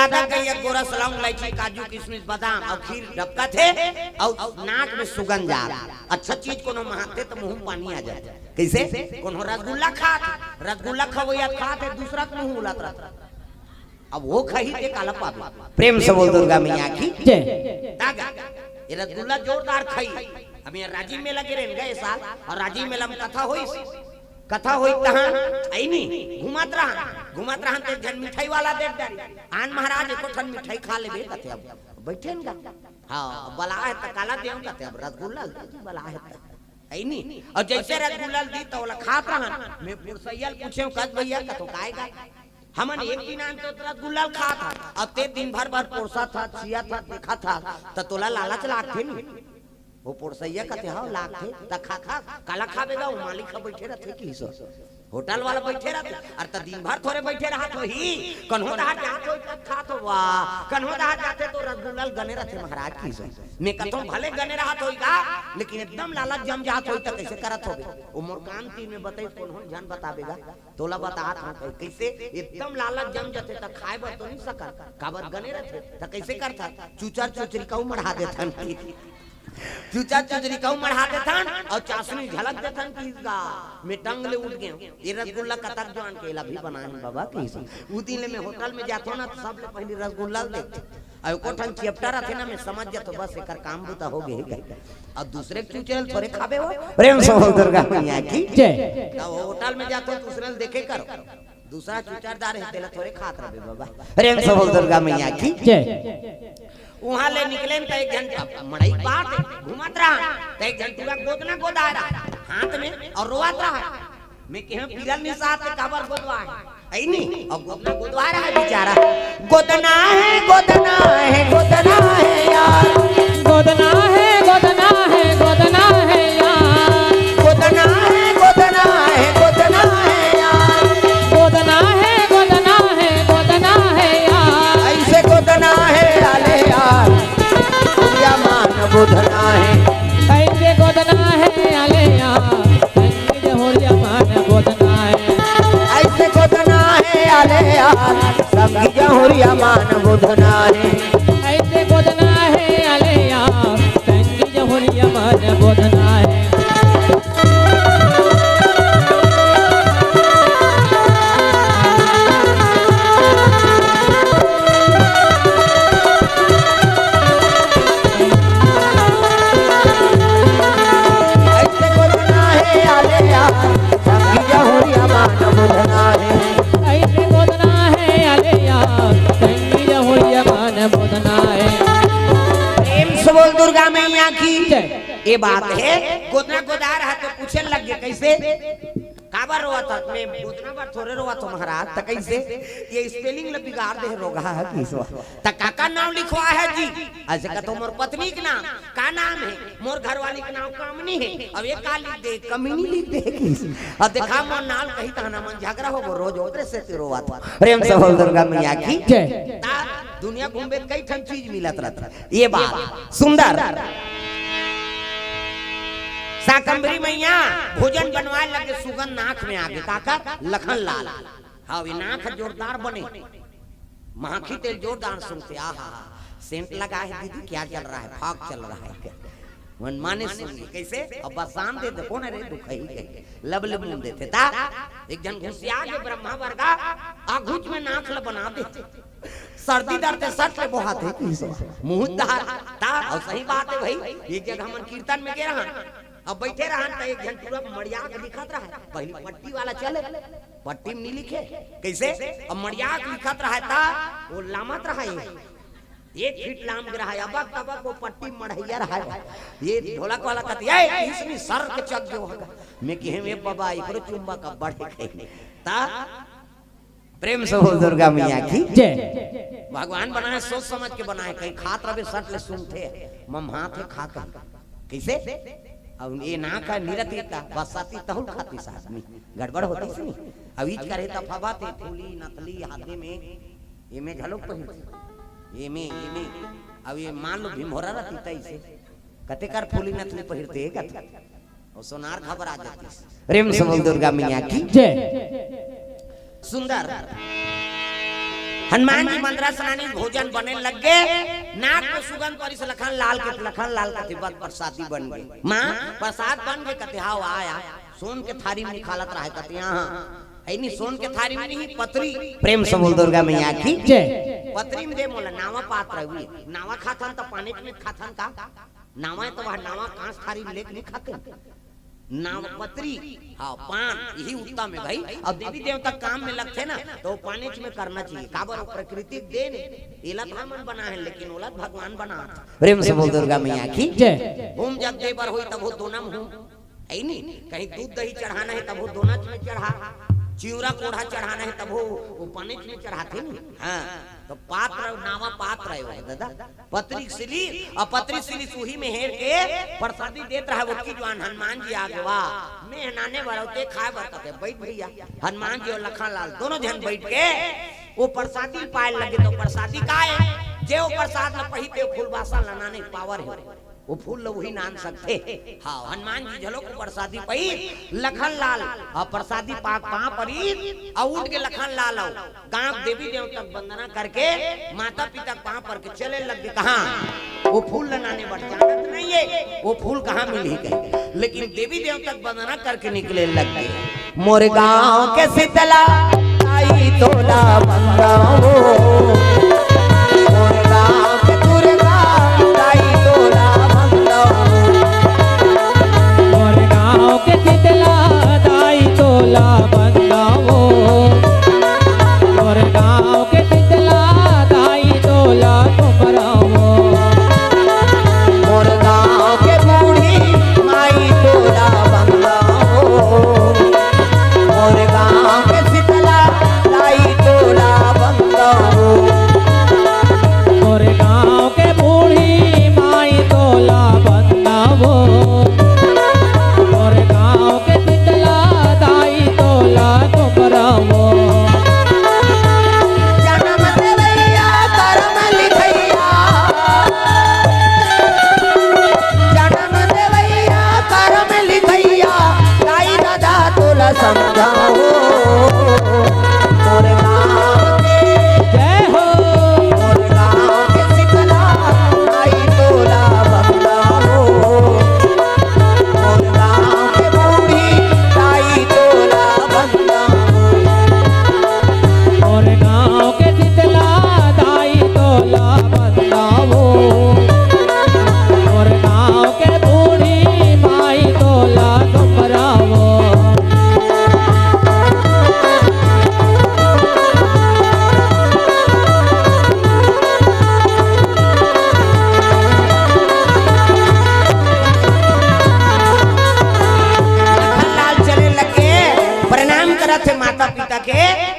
सादा कहीं गोरस लौंग इलायची काजू किशमिश बादाम और खीर डबका थे और नाक में सुगंध जा। अच्छा चीज कोनो महाते तो मुंह पानी आ जाए। कैसे कोनो रसगुल्ला खाओ या खाते दूसरा को मुंह बुलाता रहता। अब वो खही दे काला पापी। प्रेम से बोल दुर्गा मैया की जय। ये रसगुल्ला जोरदार खाई। अब ये राजीव मेला के रेन गए साल और राजीव मेला में कथा हुई तहां आई नहीं घुमात रहा ते जन मिठाई वाला देख डारी आन महाराज एको ठन मिठाई खा लेबे कते अब बैठे न हां बला है त काला देम कते अब रसगुल्ला दी बला है आई नहीं और जैसे रसगुल्ला दी तो वाला खात रहा मैं पुरसैयल पूछे कद भैया का तो काएगा हमन एक दिन आन तो रसगुल्ला खा था अब ते दिन भर पोरसा था छिया था देखा था त तोला लालच लागथे नहीं वो पोरसैया कहते हो लाख थे त खा काला खाबेगा वो मालिक का बैठे रहते की सो होटल वाला बैठे रहते और त दिन भर थोड़े बैठे रहा तो ही कन्हो दार जात हो तब खा तो वाह कन्हो दार जाते तो रसगुल्ला गने रहते महाराज की सो मैं कहतो भले गने रहा होइगा लेकिन एकदम लालच जम जात होई त कैसे करत होबे ओ मोर कान तीन में बताई कौन जान बताबेगा तोला बतात हूं कैसे एकदम लालच जम जाते त खाए बर तो नहीं सकल काबर गने रहते त कैसे करता चूचर चुचरी कऊ मढ़ा देथन चूचा चुचरी कऊ मढ़ा देथन और चाशनी झलक देथन किसका मैं टंगले उठ गए ये रसगुल्ला कतक जवान केला भी बनाए बाबा कैसे उदिन में होटल में जातो ना तो सब पहले रसगुल्ला देते और कोठन चैप्टर रखे ना मैं समझ जातो बस एकर काम बुता हो गए और दूसरे चूचल थोड़े खाबे हो प्रेम से बोल दुर्गा मैया की जय। अब होटल में जातो दूसरे देखे करो दूसरा चूचरदार है तेला थोड़े खात रहे बाबा प्रेम से बोल दुर्गा मैया की जय। वहां ले निकले तो एक घंटा मड़ई बात घुमत रहा तो एक घंटा गोदना गोदा रहा हाथ में और रोआत रहा मैं कह पीरल निसात से काबर गोदवा है आई नहीं और गोदना गोदवा रहा है बेचारा गोदना है गोदना है गोदना है यार गोदना है गोदना है गोदना है यार गोदना है गोदना है गोदना है यार गोदना है गोदना है गोदना है यार ऐसे गोदना है डाले यार या मान बुधना है ऐसे गोदना है आले यार संगी होरिया मान गोदना है ऐसे गोदना है आले यार संगी होरिया मान बुधना है ऐसे गोदना है आले यार संगी होरिया मान गोदना है दुर्गा मैया की ये बात है गोदना गोदा रहा तो पूछे लग गए कैसे काबर रोआ था मैं गोदना बार थोड़े रोआ तो महाराज त कैसे ये स्पेलिंग ल बिगाड़ दे रोगा है किसो त काका नाम लिखवा है जी ऐसे का तो मोर पत्नी के नाम का नाम है मोर घरवाली का नाम कामनी है अब ये का लिख दे कमीनी लिख दे किस अब देखा मोर नाम कही त ना मन झगड़ा हो रोज ओकरे से रोआ था प्रेम से बोल दुर्गा मैया की जय। दुनिया घूमे कई ठन चीज मिलत रहता ये बात सुंदर साकंबरी मैया भोजन बनवाए लगे सुगंध नाक में आगे काका लखन लाल हाँ ये नाक जोरदार बने महाखी तेल जोरदार सुनते आहा सेंट लगा है दीदी क्या चल रहा है फाग चल रहा है मन माने सुनिए कैसे अब बसान दे कौन रे दुख ही के लब लब मुंह देते ता एक जन घुसिया के ब्रह्मा वर्गा आघुच में नाक ल बना देते सर्दी डरते सट ले बहुत है मुंह दार ता और सही बात है भाई एक जगह हम कीर्तन में गए रहा अब बैठे रहा तो एक जन पूरा मड़िया के दिखत रहा पहले पट्टी वाला चले पट्टी में नहीं लिखे कैसे अब मड़िया लिखत रहा था वो लामत रहा एक फीट लाम रहा है अब तब वो पट्टी मढ़ैया रहा है ये ढोलक वाला कहती है इसमें सर के चक जो होगा मैं कहे में बाबा इकरो चुम्बा का बढ़े ता प्रेम से बोल दुर्गा मैया की जय। भगवान बनाए सोच समझ के बनाए कहीं खात रहे सट ले सुनते मम हाथ है खाता कैसे अब ये ना का निरतीता बसाती तहुल खाती साथ में गड़बड़ होती सी अब इच करे तफावत फूली नकली हाथे में ये में झलक पहिरते ये में अब ये मान लो भीमोरा रहती तई से कते कर फूली नकली पहिरते कते और सोनार खबर आ जाती प्रेम से बोल दुर्गा मैया की जय। सुंदर हनुमान जी मंदिरा स्नानी भोजन बने लग गए, नाक में सुगंध परी से लखन लाल का तिब्बत प्रसादी बन गई। माँ प्रसाद बन गए कहते हाओ आया सोन के थारी में निकालत रहा कहते यहाँ नहीं सोन के थारी में नहीं पतरी। प्रेम से बोल दुर्गा मैया की जय। पतरी में दे मोला नावा पात्र हुई नावा खाथन तो पानी में खाथन का नावा तो वह नावा कांस थारी में लेके नहीं खाते नाव पतरी हाँ पान यही उत्तम है भाई। अब देवी देवता काम में लगते ना तो पानी में करना चाहिए काबर प्रकृति देन इलत हमन बना है लेकिन उलत भगवान बना। प्रेम से बोल दुर्गा मैया की जय। होम जब देवर होई तब वो दोनम हूं है नहीं कहीं दूध दही चढ़ाना है तब वो दोनच में चढ़ा चिवरा कोढ़ा चढ़ाना है तब वो पानी में चढ़ाते नहीं। हाँ तो पात्र नावा पात्र है दादा पत्री सिली और पत्री सिली सूही में हेर के प्रसादी देत रहा वो की जवान हनुमान जी आगे वाह मैं हनाने बरौते खाए बरकते बैठ भैया हनुमान जी और लखन लाल दोनों जन बैठ के वो प्रसादी पाए लगे तो प्रसादी का है जे वो प्रसाद न पही पे फूलबासा लनाने पावर है वो फूल लो वही नान सकते। हाँ हनुमान जी झलो को प्रसादी पही लखन लाल और प्रसादी पाक पां परी और उठ के लखन लाल आओ गांव देवी देवता वंदना करके माता पिता पां पर के चले लग गए। कहां वो फूल लगाने बढ़ जानत नहीं है वो फूल कहां मिल ही गए लेकिन देवी देवता वंदना करके निकले लग गए। मोर गांव के शीतला आई तोला बंगाओ मोर गांव के दुर्गा आई तोला के शीतला दाई तोला बंदाओ और गाँव के शीतला दाई तोला तुमराओ मोर गाँव के बूढ़ी माई तोला बंदाओ मोर गाँव के शीतला दाई तोला बंदाओ और गाँव के बूढ़ी माई तोला बंदाओ समझाओ मोर गाँव के जय हो मोर गाँव के शीतला आई तोला बंदाओ मोर गाँव के बूढ़ी आई तोला बंदाओ और गाँव के शीतला दाई तोला बंदाओ और गाँव के बूढ़ी माई तोला तुमराओ थे माता पिता के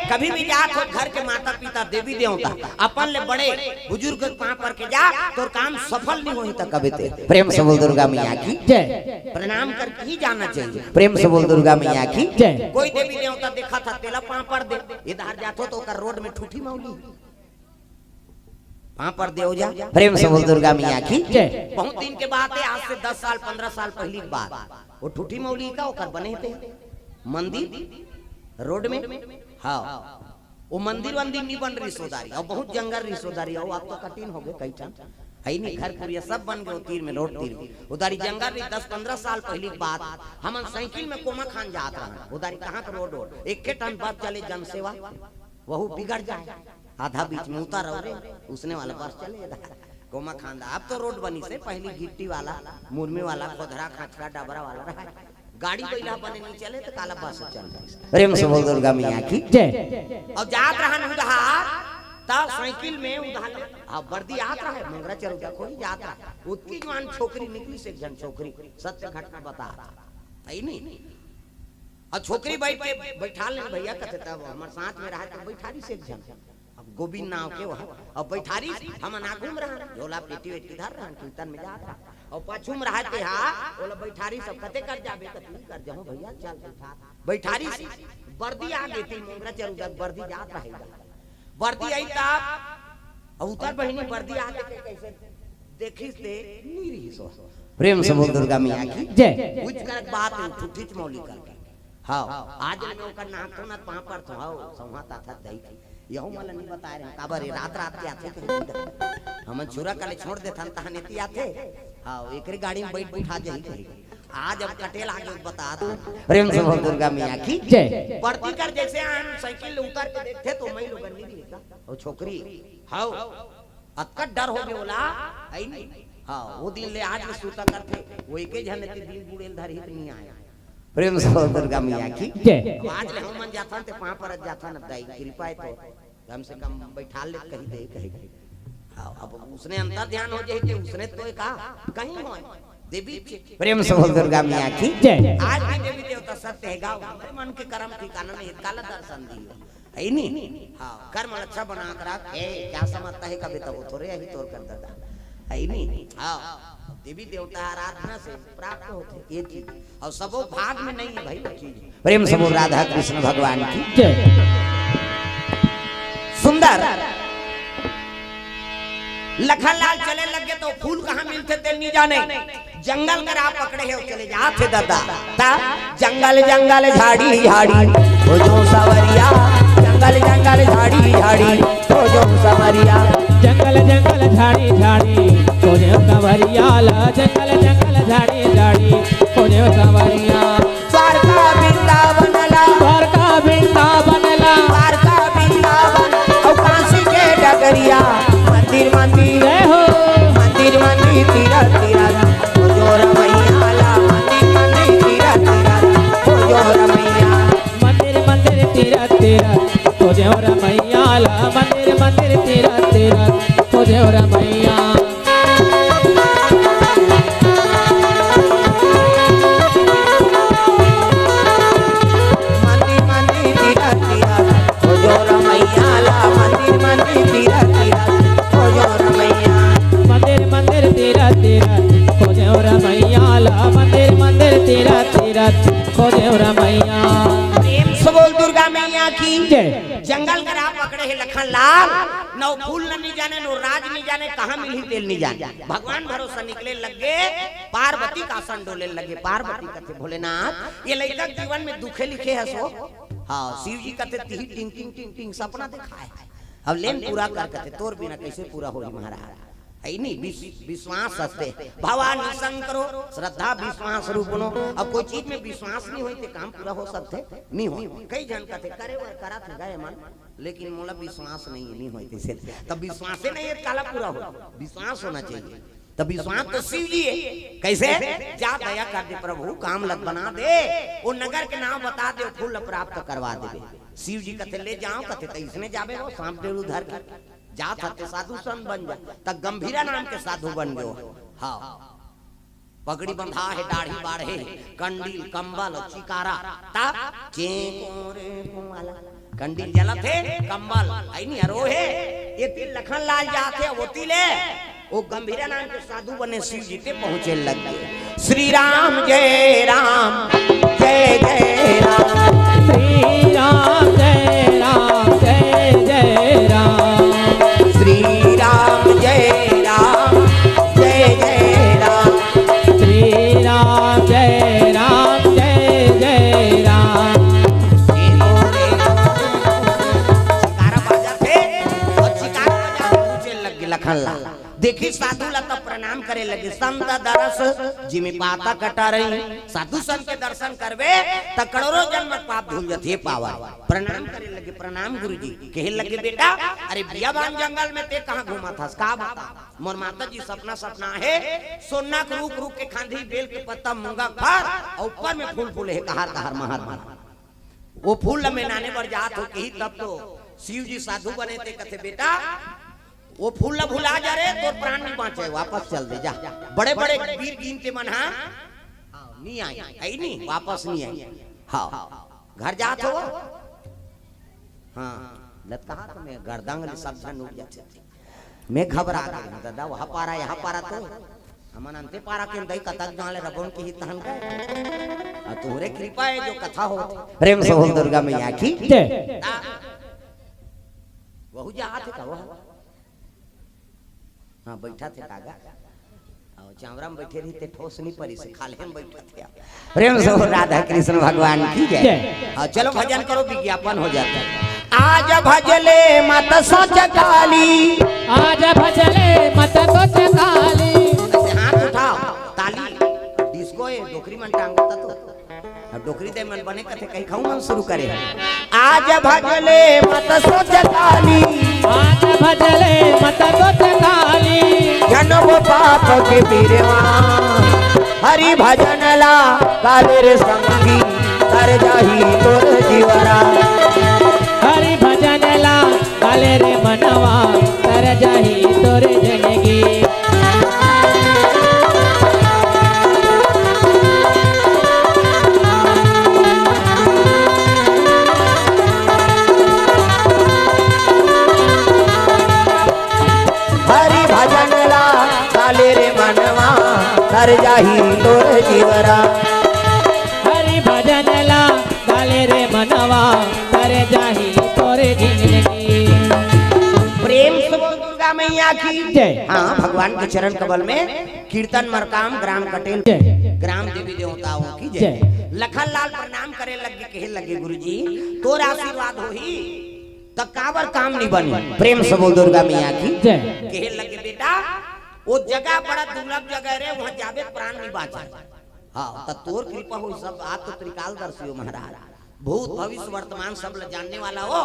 कभी भी जात हो घर के माता पिता देवी देवता अपन ले बड़े बुजुर्ग पां पर के जा तो काम सफल नहीं होई तक कभी ते। प्रेम से बोल दुर्गा मैया की जय। प्रणाम करके ही जाना चाहिए। प्रेम से बोल दुर्गा मैया की जय। कोई देवी देवता देखा था तेला पां पर दे इधर जातो तो कर रोड में ठूठी मौली पां पर दे हो जा। प्रेम से बोल दुर्गा मैया की जय। बहुत दिन के बाद आज से 10 साल 15 साल पहली की बात वो ठूठी मौली का ओकर बने थे मंदिर रोड में। हाँ वो मंदिर वंदिर नहीं बन रिश्तेदारी और बहुत जंगल रिश्तेदारी और आप तो कठिन हो गए कई टाइम है नहीं घर पुरिया सब बन गए तीर में रोड तीर उधारी जंगल रही 10-15 साल पहली बात हम साइकिल में कोमा खान जात रहा उधारी कहाँ का रोड एक के टन बस चले जन सेवा वह बिगड़ जाए आधा बीच में उतार रहे उसने वाला बस चले कोमा खान अब तो रोड बनी से पहली गिट्टी वाला मुरमी वाला खोदरा खाचरा डबरा वाला रहा गाड़ी पहिला बने नहीं चले तो काला बस चल रही। प्रेम से बोल दुर्गा मैया की जय। और जात रहन उधार तब साइकिल में उधार अब वर्दी आत रहा है मंगरा चरुदा कोई जात रहा उतनी जवान छोकरी निकली से एक जन छोकरी सत्य घटना बता रहा है नहीं और छोकरी बैठ के बैठा ले भैया कहते तब हमारे साथ में रहा तो बैठारी से एक जन अब गोविंद नाव के वहां अब बैठारी हम ना घूम रहा झोला पेटी वेटी धर रहा कीर्तन में जात रहा और पछुम रहा के हां बोला बैठारी सब कते कर जाबे कते कर जाओ भैया चल बैठारी वर्दी आ गई थी मंगरा चरुदा वर्दी जात रहेगा वर्दी आई तब उतर बहिनी वर्दी आ के कैसे देखी से नीरी सो प्रेम से बोल दुर्गा मैया की जय। कुछ कर बात ठुठी मौली कर हां आज में ओकर नाक तो ना पां पर तो हां संहाता था दई यहू मला नहीं बता रहे काबर रात रात के आथे के हम चूरा काले छोड़ देथन तहनेती आथे हां एकरी गाड़ी में बैठ बैठा जाई कही आज अब कटेल आगे बता था प्रेम से बोल दुर्गा मैया की जय। बढ़ती कर जैसे हम साइकिल उतार के देखते तो मैं लोगन नहीं देखता वो छोकरी हाउ अतक डर हो गयोला आई नहीं हां वो दिन ले आज में सूता करते वो एके झनती दिन बुड़ेल धरी नहीं आया प्रेम से बोल दुर्गा मैया की जय। आज ले हम मन जाता ते वहां पर जाता न दाई कृपा है तो कम से कम बैठा ले कहीं दे कहीं हां अब उसने अंतर ध्यान हो जाए थे उसने तो कहा कहीं हो देवी प्रेम से बोल दुर्गा मैया की जय। आज भी देवी देवता सत्य है गाँव हमारे मन के कर्म ठिकाना नहीं काला दर्शन दियो है नहीं हाँ कर्म अच्छा बना कर क्या समझता है कभी तब थोड़े ही तोड़ कर दादा है नहीं हाँ देवी देवता आराधना से प्राप्त होते ये चीज और सबो भाग में नहीं है भाई वो चीज प्रेम से बोल राधा कृष्ण भगवान की जय। सुंदर लखनलाल चले लगे तो फूल कहाँ मिलते थे नहीं जाने जंगल कर आप पकड़े हो चले जाते दादा ता जंगल जंगल झाड़ी झाड़ी हो जो सवरिया जंगल जंगल झाड़ी झाड़ी हो जो सवरिया जंगल जंगल झाड़ी झाड़ी खोजे कंवरिया ला जंगल जंगल झाड़ी झाड़ी खोजे कंवरिया द्वारका वृंदावन ला द्वारका वृंदावन ला द्वारका वृंदावन और काशी के डगरिया मंदिर मंदिर जय हो मंदिर मंदिर तीरा तीरा हो जो रमैया ला मंदिर मंदिर तीरा तीरा हो जो रमैया मंदिर मंदिर तेरा तेरा खोजे रमैया ला मंदिर मंदिर तेरा तेरा खोजे रमैया मंदिर मंदिर तीरा तीरा हो जो रमैया ला मंदिर मंदिर तीरा तीरा हो जो रमैया मंदिर मंदिर तेरा तेरा खोजे रमैया ला मंदिर मंदिर तेरा तेरा खोजे रमैया प्रेम से बोल दुर्गा मैया की जय। जंगल कर आप पकड़े है लखनलाल नो फूल नहीं जाने नो राज नहीं जाने कहाँ मिली तेल नहीं जाने भगवान भरोसा निकले लगे पार्वती का आसन डोले लगे पार्वती कहते भोलेनाथ ये लड़का जीवन में दुखे लिखे है सो हाँ शिव जी कहते टिंग टिंग टिंग टिंग टिंग सपना देखा है अब लेन पूरा कर कहते तोर बिना कैसे पूरा हो महाराज है नहीं विश्वास हस्ते भवानी शंकरो श्रद्धा विश्वास रूपनो अब कोई चीज में विश्वास नहीं होते काम पूरा हो सकते नहीं हो कई जन कहते करे वो करा थे गए मन लेकिन मोला विश्वास नहीं होते से तब विश्वास नहीं है काला पूरा हो विश्वास होना चाहिए तब विश्वास तो शिव जी है कैसे जा दया कर दे प्रभु काम लग बना दे वो नगर के नाम बता दे फूल प्राप्त करवा दे शिव जी कहते ले जाओ कहते इसने जावे वो सांप डेढ़ उधर के जात हते साधु संत बन जा तब गंभीरा नाम के साधु बन गयो हाँ पगड़ी बंधा है दाढ़ी बाढ़े कंडील कंबल और चिकारा ता चेकोरे कुमाला कंडील जलत है कंबल आई नहीं हरो है ये तिल लखनलाल जाते वो तिले वो गंभीरा नाम के साधु बने शिव जी के पहुंचे लग गए श्री राम जय राम जय जय राम श्री राम जय राम जय जय राम श्री राम जय राम जय जय राम श्री राम जय राम जय जय राम चिकारा बाजा थे और चिकारा बाजा पूछे लगे लखनलाल देखी साधु लता प्रणाम करे लगे संत दरस जिमे पाता कटा रही साधु संत के दर्शन करवे त करोड़ों जन्म पाप धुल जथे पावा प्रणाम करे लगे प्रणाम गुरुजी कहे लगे बेटा अरे बियाबान जंगल में ते कहां घुमा था का बता मोर माता जी सपना सपना है सोना के रूप रूप के खांधी बेल के पत्ता मूंगा फर और ऊपर में फूल फूल है कहार कहार महार वो फूल में नाने पर जात हो के तब तो शिव जी साधु बने थे कहते बेटा वो फूल न भुला जा रे तो प्राण नहीं बाँचे वापस चल दे जा बड़े बड़े वीर गिनते मन हाँ नहीं आई नहीं वापस नहीं आई हाँ घर जात हो हाँ लत कहा तो मैं गर्दांगली सब जन उठ जाते थे मैं घबरा गया दादा वहाँ पारा यहाँ पारा तो हमन अंते पारा के दई कतक गाले रबोन की तहन का तोहरे कृपा है जो कथा हो प्रेम से बोल दुर्गा मैया की जय। वहु जात का वो हाँ बैठा थे कागा और चावरा में बैठे रही थे ठोस नहीं परी से खाले में बैठा थे प्रेम से राधा कृष्ण भगवान की जय। हाँ चलो भजन करो विज्ञापन हो जाता है आज भजले मत सोच काली, आज भजले मत सोच काली। ऐसे हाथ उठाओ ताली डिस्को है डोकरी मन टांगता तो अब डोकरी दे मन बने कथे कहीं खाऊं मन शुरू करे। आज भजले मत सोच काली, आज भजले मत सोच काली। जन्म पाप के पीरवा हरि भजन ला काले रे संगी कर जाही तोर जीवरा। हरि भजन ला काले रे मनवा कर जाही तोर जिंदगी। हरि भजन ला काले रे मनवा कर जाही तोर जीवरा। हरि भजन ला काले रे मनवा कर जाही तोर जिंदगी। प्रेम से बोल दुर्गा मैया की जय। हाँ भगवान के चरण कमल में कीर्तन मरकाम ग्राम कटेल जय। ग्राम देवी देवताओं की जय। जय। लखन लाल प्रणाम करे लगे कहे लगे गुरुजी तोर आशीर्वाद होही तो काबर काम नहीं बनी। प्रेम से बोल दुर्गा मैया की जय। कहे लगे बेटा वो जगह बड़ा दुर्लभ जगह रे वहाँ जावे प्राण नहीं बाचा। हाँ तो तोर कृपा हो सब आप तो त्रिकालदर्शी हो महाराज, भूत भविष्य वर्तमान सब ल जानने वाला हो,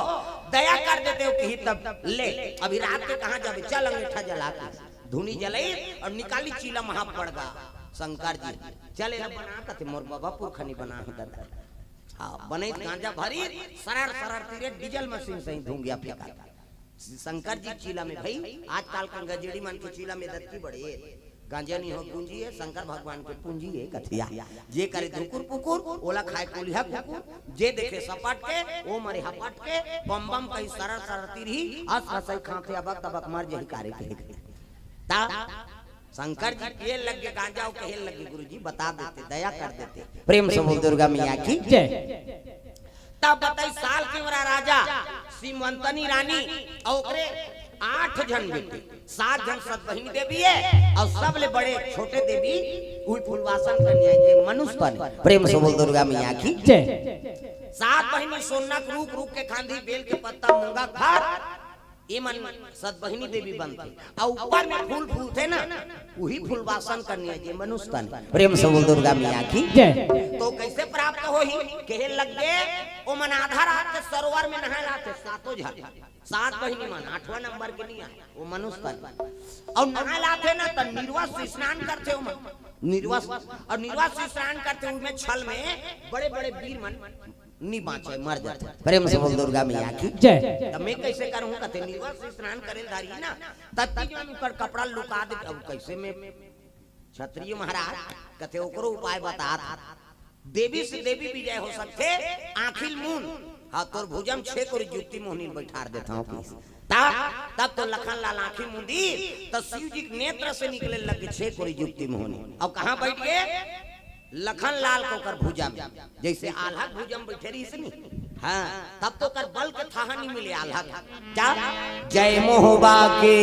दया कर देते हो कहीं तब ले। अभी रात के कहाँ जावे, चल अंगीठा जला के धुनी जलाई और निकाली चीला महा पड़ गा शंकर जी चले न बना थे मोर बाबा पुरखनी बना दादा। हाँ बने गांजा भरी सरर सरर तीरे डीजल मशीन से धूम गया फेंका शंकर जी चीला में भाई आजकल का गजेड़ी मन के चीला में दत्ती बड़े गांजा नहीं हो पूंजी है शंकर भगवान के पूंजी है कथिया जे करे धुकुर पुकुर ओला खाए कोलिहा कुकुर जे देखे सपाट के ओ मरे हपाट के बम बम कहीं सरर सरर तीरी अस हसई खाते अबक तबक मर जही कारे के ता शंकर जी के लगे गांजा के हेल लगे गुरुजी बता देते दया कर देते। प्रेम से बोल दुर्गा मैया की जय। तब बताई साल के वरा राजा सीमंतनी रानी और ओकरे 8 जन बेटे 7 जन सत बहिनी देवी है और सबले बड़े छोटे देवी उई फुलवासन कन्या जे मनुष्य बन। प्रेम से बोल दुर्गा मैया की जय। 7 बहिनी सोनक रूप रूप के खांधी बेल के पत्ता मूंगा खार ये मन सत बहिनी देवी बनते और ऊपर में फूल फूल थे ना वही फुलवासन करनी जे मनुष्य तन। प्रेम से बोल दुर्गा मैया की जय। तो कैसे प्राप्त हो ही कहे लग गए ओ मन आधा रात के सरोवर में नहा लाते सातों जन 7 बहिनी मन 8वां नंबर के नहीं आए वो मनुष्य तन और नहा लाते ना तो निर्वास स्नान करते हो मन निर्वास और निर्वास स्नान करते हुए छल में बड़े बड़े वीर मन नहीं बाँचे मर जाते। प्रेम से बोल दुर्गा मैया की जय। तब मैं कैसे करूँ कहते निर्वास स्नान करे धारी ना तब उनका कपड़ा लुका दे अब कैसे में क्षत्रिय महाराज कहते ओकरो उपाय बता देवी से देवी विजय हो सकते आखिल मुन हाँ तोर भुजम 6 को जुत्ती मोहनी बैठार देता हूँ तब तो लखन लाल आंखी मुंदी तो शिव जी नेत्र से निकले लगे 6 को जुत्ती मोहनी। अब कहाँ बैठ गए लखन लाल को कर भुजा में जैसे आल्हा भुजम बैठे रही इसने हाँ तब तो कर बल के थाहा नहीं मिले आल्हा क्या जय मोहबा के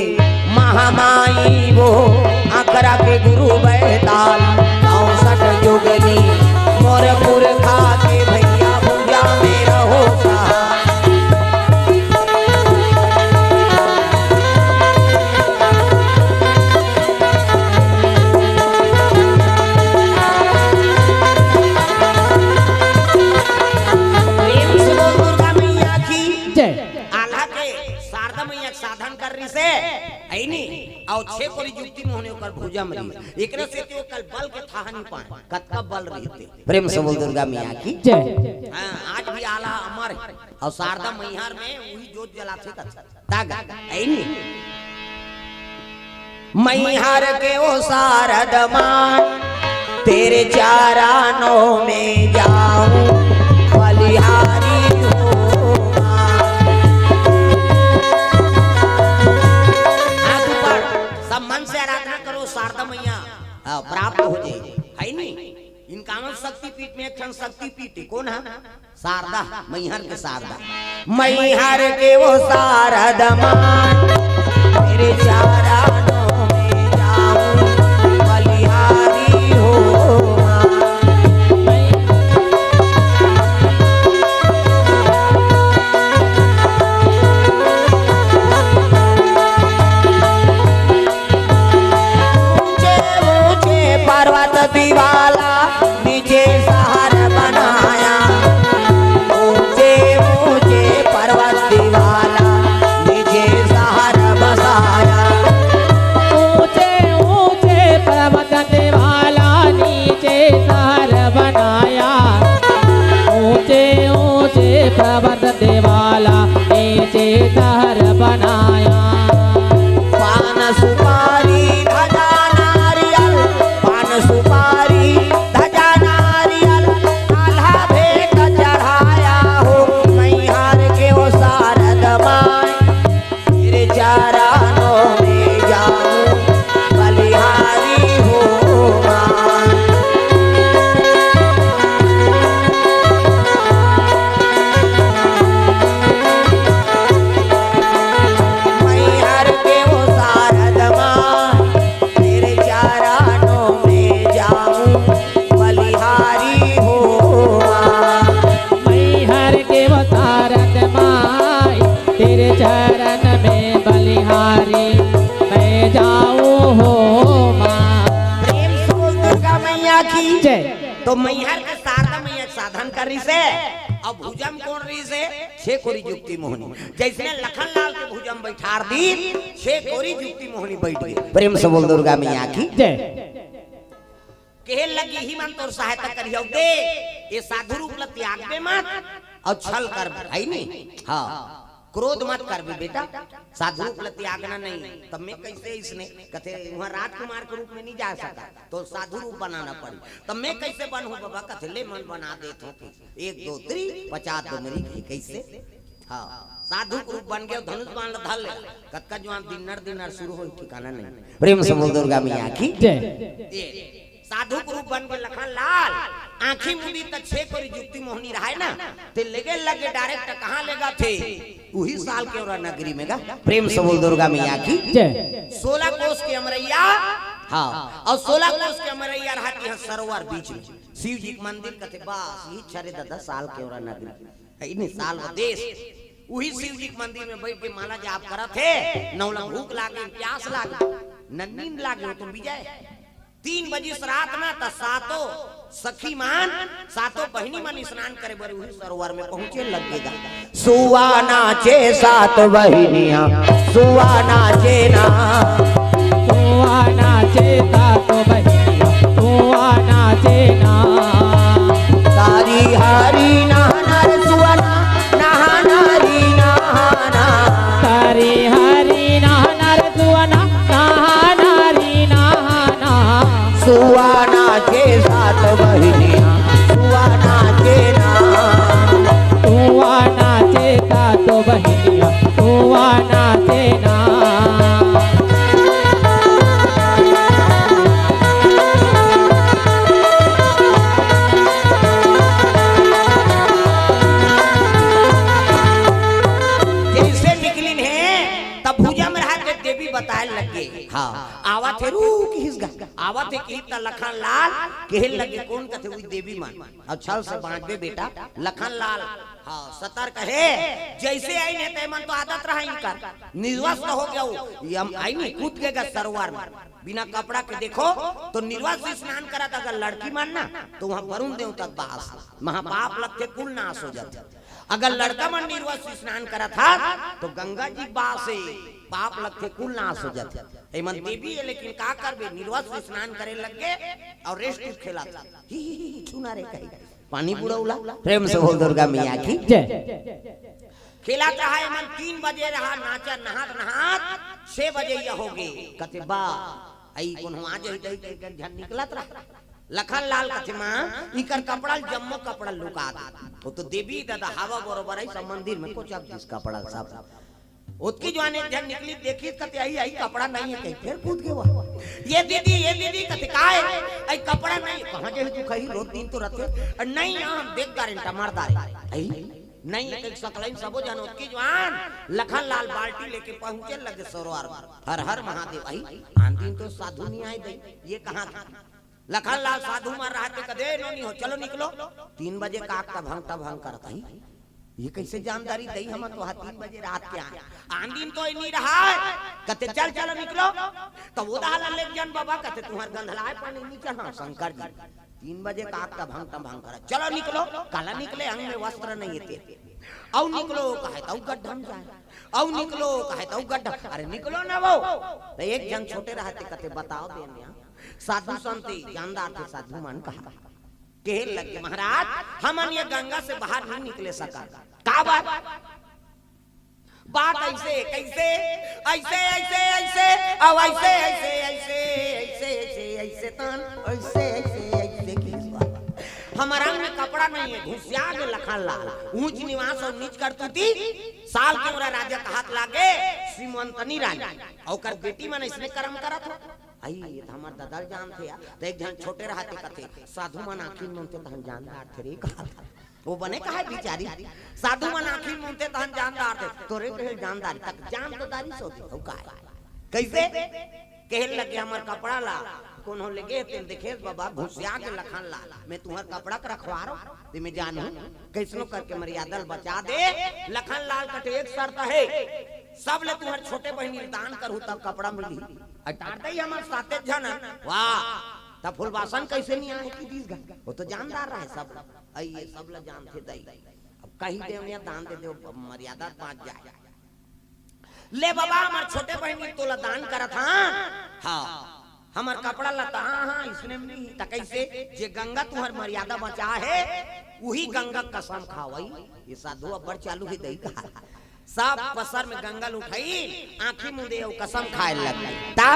महामाई वो आकरा के गुरु बैताल 64 जोगनी मोर पुरखा के भैया भुजा में रहो साधन कर रही से ऐनी और 6 कोरी जुक्ति मोहने कर भुजा में एकरे से तो कल बल के थाहा नहीं पाए कतका बल रहते। प्रेम से बोल दुर्गा मैया की जय। हां आज भी आला अमर और शारदा मैहर में वही जोत जलाते तागा ऐनी मैहर के ओ शारद मान तेरे चारानों में जाऊं बलिहारी मन से आराधना करो शारदा मैया प्राप्त हो जाए है नहीं इनका शक्ति पीठ में एक शक्ति पीठ कौन है शारदा मैहर के शारदा मैहर के वो शारद मान मेरे चारानों में जाऊं बलिहारी हो जय। तो मैहर के शारदा मैया साधन कर रही से अब भुजम कौन रही से छे कोरी जुक्ति मोहनी जैसे लखन लाल के भुजम बैठार दी छे कोरी जुक्ति मोहनी बैठ गई। प्रेम से बोल दुर्गा मैया की जय। कहे लगी ही मन तोर सहायता करियो दे ये साधु रूप ल त्याग दे मत और छल कर भाई नहीं हाँ क्रोध मत कर भी बेटा साधु रूप ल त्यागना नहीं तब मैं कैसे इसने कथे वहाँ राजकुमार के रूप में नहीं जा सका तो साधु रूप बनाना पड़ी तब मैं कैसे बनूं बाबा कथे ले मन बना दे तो 1 2 3 50 तो मेरी कैसे हाँ साधु रूप बन गए धनुष बाण धल ले कतका जवान दिनर शुरू हो ठिकाना नहीं। प्रेम से बोल दुर्गा मैया की जय। साधु रूप बन के लखन लाल आंखी मुंदी तक छे कोरी जुक्ति मोहनी रहा है ना ते लगे डायरेक्ट कहाँ लेगा थे वही साल के और नगरी में गा। प्रेम से बोल दुर्गा मैया की जय। 16 कोस के अमरैया हाँ और 16 कोस के अमरैया रहती है सरोवर बीच में शिव जी के मंदिर कथे बस यही छरे 10 साल के और नगरी है साल देश वही शिव जी के मंदिर में बैठ के माला जाप करत है नौला भूख लागे प्यास लागे नींद लागे तो विजय 3 बजे रात ना त सातों सखी मान सातों बहनी मन स्नान करे बर वही सरोवर में पहुंचे लगेगा। सुवा नाचे 7 बहनियां सुवा नाचे ना सुवा नाचे 7 बहनियां सुवा नाचे ना तारी हरी नहाना सुवा नहाना री नहाना तारी हरी नहाना सुवा नहाना री नहाना सुवाना के 7 बहनियां सुवाना के ना सुवा नाचे 7 बहनियां सुवा नाचे ना जैसे निकली है तब भुजा में रहा के देवी बताए लगे हाँ आवा थे रूक हिसगा आवा थे की त लखन लाल कहल लगे कौन कथे हुई देवी मान और छल से बांध दे बेटा लखन लाल हाँ सतर्क है जैसे आई ने तय मन तो आदत रहा इनका निर्वस्त्र हो गया ये हम आई नहीं कूद गएगा सरोवर में बिना कपड़ा के देखो तो निर्वस्त्र स्नान करा था अगर लड़की मानना तो वहाँ वरुण देवता बास महापाप लगते कुल नाश हो जाते अगर लड़का मन निर्वस्त्र स्नान करा था तो गंगा जी बास से पाप लगते कुल नाश हो जाते एमन देवी है लेकिन का करबे निर्वस्त्र स्नान करे लग गए और रेस्ट खेला था ही छूना रे कहीं पानी बुड़ौला। प्रेम से बोल दुर्गा मैया की जय। खेला रहा है मन 3 बजे रहा नाचा नहात 6 बजे ये हो गए कते बा आई कोनो आज दई ध्यान निकलत रहा लखन लाल कथे मां इकर कपड़ा जम्मो कपड़ा लुका वो तो देवी दादा हवा बरोबर है सब मंदिर में कुछ अब जिस कपड़ा सब उसकी जवानी ध्यान निकली देखी कते आई कपड़ा नहीं है कहीं फिर कूद के वो ये दीदी कते का है आई कपड़ा नहीं कहां जे तू कही रोज दिन तो रहते नहीं हम देख गारंटा मारदार आई नहीं एक सकलाई सबो जानो की जवान लखन लाल बाल्टी लेके पहुंचे लगे सरोवर हर हर महादेव आई आंधी तो साधु नहीं आए दे ये कहां था लखन लाल साधु मार रहा थे कदे नहीं हो चलो निकलो 3 बजे काक का भंग करता ही ये कैसे जानदारी दई हम तो 3 बजे रात के आए आंधी तो नहीं रहा कहते चल चलो निकलो तो वो दाल ले जन बाबा कहते तुम्हार गंधलाए पानी नीचे हां शंकर जी 3 बजे काक का भंग कर चलो निकलो काला निकले अंग में वस्त्र नहीं थे औ निकलो कहे तो गड्ढम जाए औ निकलो कहे तो गड्ढा अरे निकलो ना वो तो एक जन छोटे रहते कहते बताओ देने साधु संत जानदार थे साधु मन कहा कहे लगे महाराज हमन ये गंगा से बाहर नहीं निकले सका का बात ऐसे कैसे ऐसे ऐसे ऐसे अब ऐसे ऐसे ऐसे ऐसे ऐसे ऐसे तन ऐसे ऐसे ऐसे हमारा में कपड़ा नहीं है घुसिया के लखन लाल ऊंच निवास और नीच करती थी साल के मोरा राजा का हाथ लागे श्रीमंतनी रानी और बेटी मन इसने कर्म करा था आई हमार दादा जान थे तो एक जन छोटे रहते कथे साधु मन आखिर मुनते तहन जानदार थे रे कहा था वो बने कहा बिचारी साधु मन आखिर मुनते तहन जानदार थे तोरे कहे जानदार तक जान तो दारी सोती हो का कैसे कहल लगे हमार कपड़ा ला कोनो लगे ते देखे बाबा घुसिया के लखन ला मैं तुम्हार कपड़ा का रखवा रहा ते मैं जानू कैसनो करके मर्यादा बचा दे लखन लाल कटे एक शर्त है सब ले तुम्हारे छोटे बहनी दान करू तब कपड़ा मिली अटार दई हमार साथे जन वाह तब फुलवासन कैसे नहीं आए कि दीस गंगा, वो तो जानदार रहे सब, ये सब लोग जानते दई। अब कहीं देवनिया दान दे दो, मर्यादा पाँच जाए। ले बाबा हमार छोटे बहनी तोला दान करत हाँ हमार कपड़ा लता हाँ इसने नहीं त कैसे जे गंगा तुम्हार मर्यादा बचा है वही गंगा कसम खावई। ये साधु अब्बर चालू ही दई का सब पसर में गंगा उठाई आंखी मुंदे कसम खाए लग ता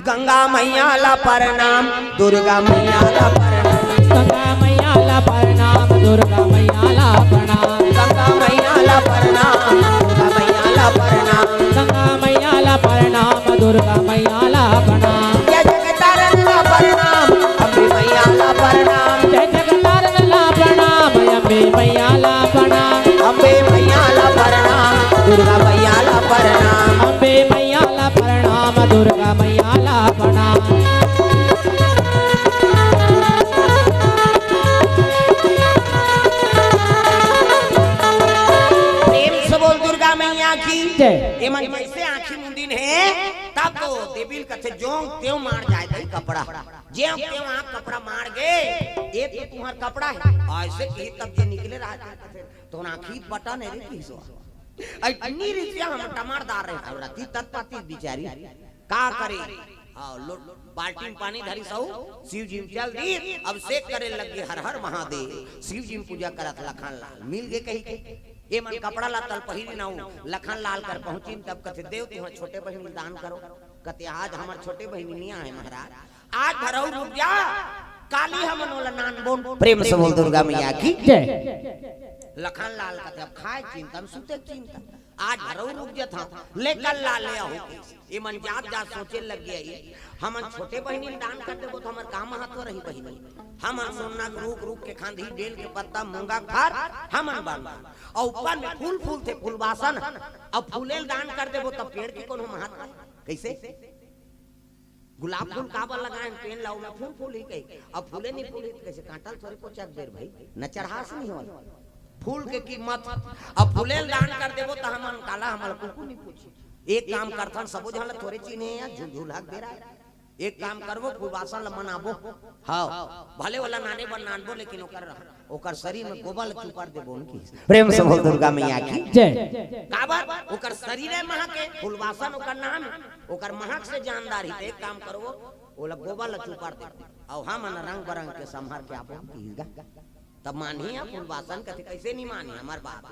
गंगा मैया ला प्रणाम, दुर्गा मैया ला प्रणाम, गंगा मैया ला प्रणाम, दुर्गा मैया ला प्रणाम, गंगा मैया ला प्रणाम, दुर्गा मैया ला प्रणाम, गंगा मैया ला प्रणाम, दुर्गा मैया ला प्रणाम, जय जगतारण ला प्रणाम, अम्बे मैया ला प्रणाम, जय जगतारण ला प्रणाम, अम्बे मैया ला प्रणाम, अम्बे मैया ला प्रणाम, दुर्गा मैया ला प्रणाम, अम्बे मैया ला प्रणाम, दुर्गा मैया ला प्रणाम। प्रेम से बोल दुर्गा मैया की जय। एमन जैसे आंखी मुंदिन है तब तो देवील कथे जो त्यों मार जाए दई कपड़ा, जे त्यों आप कपड़ा मार गए ये तो तुम्हार कपड़ा है ऐसे की तब जे निकले रहा कथे तो आंखी बटन है रे किसो इतनी रिसिया हम टमारदार रहे हमरा ती तत्पाती बिचारी का करे। हां बाल्टी में पानी धरी सऊ शिव जी चल दी अब सेक करे लगे हर हर महादेव, शिव जी पूजा करत लखन लाल मिल गए कहीं के ये मन कपड़ा ला तल पहिरी ना लखन लाल कर पहुंची तब कथे देव तुम्हारे छोटे बहन दान करो, कते आज हमार छोटे बहन नहीं आए महाराज आज भरऊ रुक जा काली हम नोला नान बोन। प्रेम से बोल दुर्गा मैया की जय। लखन लाल कथे अब खाए चिंतन सुते चिंतन आज भरऊ रुक जा था लेकर ला ले आओ ये मन जात जात सोचे लग गई हमन छोटे बहनी दान कर देबो तो हमर काम महत्व रही बहनी हमन सोना रुक रुक के खांधी डेल के पत्ता मूंगा खार हमन बांधा और ऊपर में फूल फूल थे फूलवासन अब फूलेल दान कर देबो तब पेड़ के कोनो महत्व कैसे गुलाब फूल काबर लगाए पेन लाओ में फूल फूल ही कही अब फूले नहीं फूले कैसे कांटल थोड़ी को चक देर भाई न चढ़ास नहीं हो फूल के कीमत अब फूलेल दान कर देबो त हमन काला हमल कुकु नहीं पूछी एक काम करथन सबो जहल थोड़े चीने या झुलझुला दे रहा एक काम करबो फूलवासन ल मनाबो हां भले वाला नाने बन नानबो लेकिन ओकर शरीर में गोबर चुपार देबो उनकी। प्रेम से बोल दुर्गा मैया की जय। काबर ओकर शरीर है महक के फूलवासन ओकर नाम ओकर महक से जानदार ही एक काम करबो ओला गोबर ल चुपार दे और हम रंग बरंग के संभार के आपन कीगा तब मानी फूलवासन कथे कैसे नहीं मानी हमार बाप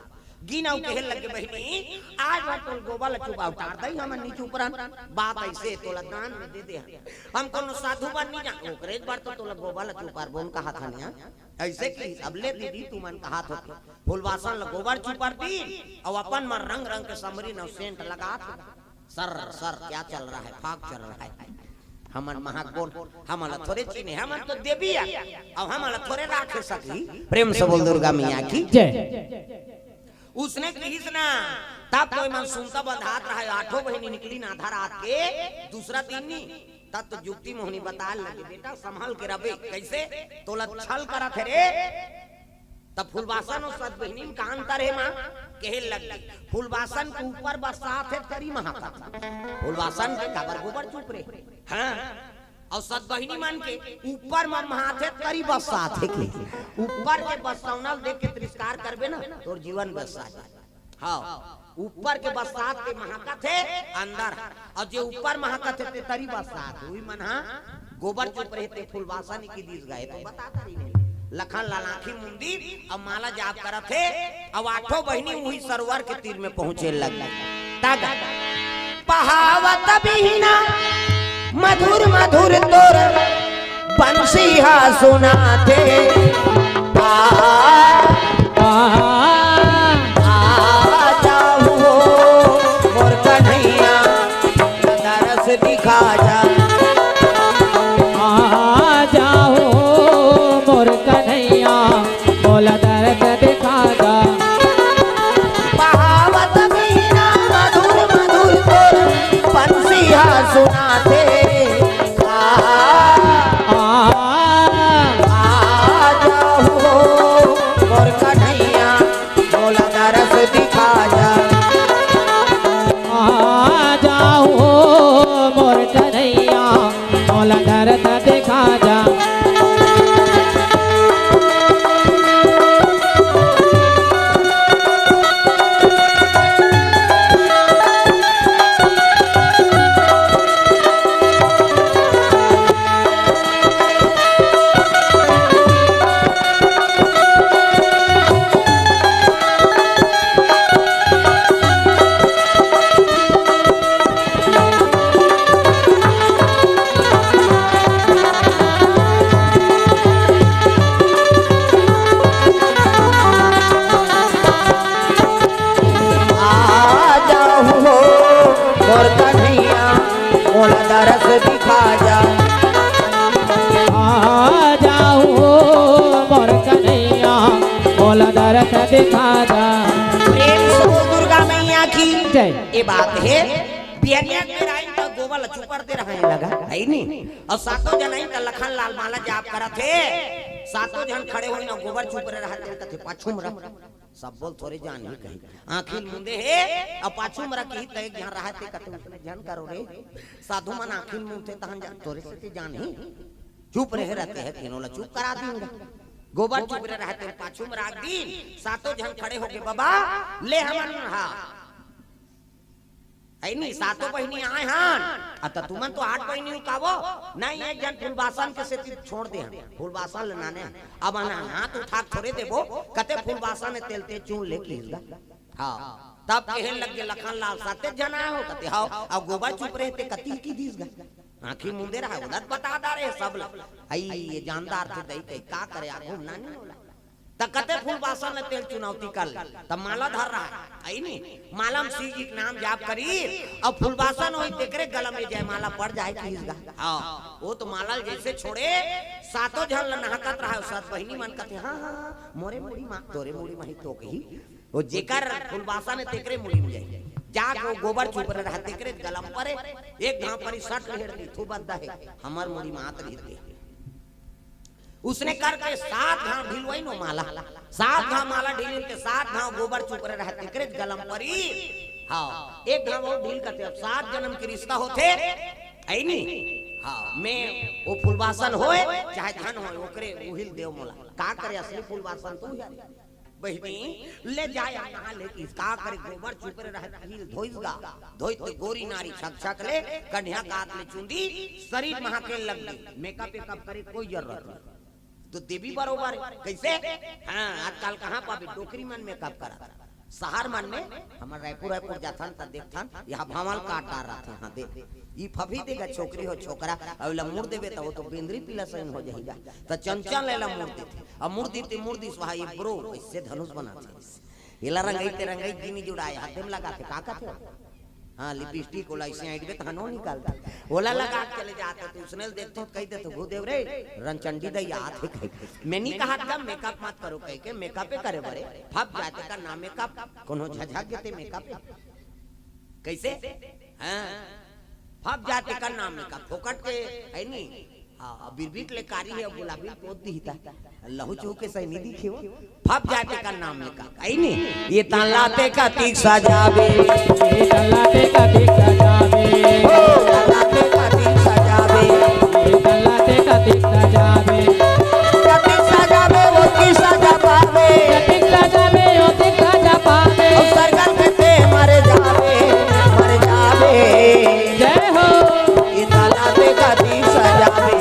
गिनाऊ कहल लगे बहनी आज बार तो गोबर चुपा उतार दई हम नीचे ऊपर बात ऐसे तोला दान में दे दे हम कोनो साधु बन नहीं जा ओकरे बार तो तोला गोबर चुपार बोन कहा था नहीं ऐसे की अब ले दीदी तू मन कहा था फूलवासन ल गोबर चुपार दी और अपन में रंग रंग के समरी न सेंट लगा सर सर क्या चल रहा है फाग चल रहा है हमन महागोन हमला थोड़े चीने हमन तो देवी है और हमला थोड़े राखे सकी। प्रेम से बोल दुर्गा मैया की जय। उसने कही ना तब कोई मन सुनता बधात रहा आठों बहनी निकली ना आधा रात के दूसरा दिन नहीं तब तो जुक्ति मोहनी बता लगे बेटा संभाल के रबे कैसे तोला छल करा थे रे तब फूलवासन और सत बहनी का अंतर है मां कहल लग फूलवासन के ऊपर बरसात है करी महाका फूलवासन के कबर गोबर चुप रे हां और सत बहिनी मन के ऊपर में महाथे करी बरसात है के ऊपर के बरसावनल देख के तिरस्कार करबे ना तोर जीवन बरसा जाए। हां ऊपर के बरसात के महाका थे अंदर और जो ऊपर महाका थे ते तरी बरसात हुई मन हां गोबर चुप रहते फूलवासन की दीस गए तो बता करी नहीं लखन लालाखी मुंदी अब माला जाप करत थे अब आठों बहनी वही सरोवर के तीर में पहुंचे लग तागा पहावत बिना मधुर मधुर तोर बंसीहा सुनाते आ जाओ मोर कन्हैया दरस दिखा जा आ जाओ मोर कन्हैया बोला दर्द दिखा जा पहावत बिना मधुर मधुर तोर बंसीहा सुनाते मोर कन्हैया बोला दर्द दिखा जा दिखा जा आ जाओ मोर कन्हैया बोला दर्द दिखा जा। प्रेम से बोल दुर्गा मैया की जय। ये बात है बिहनिया के राई का गोबर चुपर दे रहा है लगा है नहीं और सातों जन का लखन लाल माला जाप करा थे सातों जन खड़े हुए ना गोबर चुप रहे रहते कथे पाछू में रख सब बोल थोड़े जान ही कही आंखिल मुंदे है और पाछू में रख ही तय यहां रहते कथे उसने जान करो रे साधु मन आंखिल मुंदे तहन जान तोरे से जान ही चुप रहे रहते हैं तीनों ला चुप करा दूंगा गोबर चुप रहे रहते पाछू में रख दी सातों जन खड़े हो गए बाबा ले हमन हा है नहीं सातों बहनी आए हां अत तुमन तो 8 बहनी उकावो नहीं एक जन फूलबासन के से छोड़ दे हम फूलबासन लनाने अब आना हाथ उठा थोड़े देबो कते फूलबासन ने तेलते चून ले लीगा हां तब कहन लग गए लखन लाल साते जना हो कते हां अब गोबर चुप रहे ते कती की दीस गा आंखी मुंदे रहा उधर बता दारे सब आई ये जानदार थे दई का करे आ घूमना नहीं होला तब कते फूलबासन ने तेल चुनौती कर तब माला धर रहा है आई नहीं माला में श्री जी के नाम जाप करी अब फूलबासन होई तेकरे गला में जय माला पड़ जाए किसगा हां वो तो माला जैसे छोड़े सातों जन नहाकत रहा सात बहिनी मन कहते हां हां मोरे मुड़ी मां तोरे मुड़ी माही तो कही वो जेकर फूलबासन ने तेकरे मुड़ी में जाए जाके गोबर चुप रहा तेकरे गला में परे एक घाव परी सट लेड़ दी थू बद्दा है हमार मुड़ी मात रहती उसने करके 7 घाव ढिलवाई नो माला 7 घाव माला ढील के 7 घाव गोबर चुप रहे रहते करे गलम परी हां एक घाव और ढील करते अब 7 जन्म के रिश्ता होते आई नहीं हां मैं वो फूलबासन होए चाहे धन होए ओकरे उहिल देव मोला का करे असली फूलबासन तू यार बहनी ले जाए कहां लेके का करे गोबर चुप रहे रहते ढील धोइगा धोइत गोरी नारी छक छक ले कन्या का हाथ में चुंदी शरीर महा के लग गई मेकअप करे कोई जरूरत नहीं तो देवी बरोबर कैसे हाँ आजकल कहाँ पाबी डोकरी मन में कब करा शहर मन में हमारे रायपुर जाथन त देखथन यहाँ भवल काटा रहा था हाँ देख ये फभी देगा छोकरी हो छोकरा अब मुड़ देवे तो वो तो बेंद्री पीला सही हो जाएगा तो चंचल लेला मुड़ देते अब मुड़ दी स्वाहा ये ब्रो इससे धनुष बनाते येला रंगाई गिनी जुड़ाए हाथ में लगाते का थे हाँ लिपस्टिक ओला ऐसे आइड में थानो निकालता ओला लगा के चले जाते तो उसने देखते कह दे तो भूदेव रे रणचंडी दा याद है कह मैं नहीं कहा था मेकअप मत करो कह के मेकअप करे बड़े फप जाते का नाम मेकअप कोनो झझक देते मेकअप कैसे हां फप जाते का नाम मेकअप फोकट के है नहीं हां बिरबिट ले कारी है गुलाबी पोत दीता लहू चू के सही नहीं दिखे वो फप जाते का नाम मेकअप है नहीं ये तलाते का तीक सजावे ये तलाते का तीक सजावे ओ तलाते का तीक सजावे ये तलाते का तीक सजावे तीक सजावे वो की सजा पावे तीक सजावे वो तीक सजा पावे और सरगल में ते मर जावे जय हो ये तलाते का तीक सजावे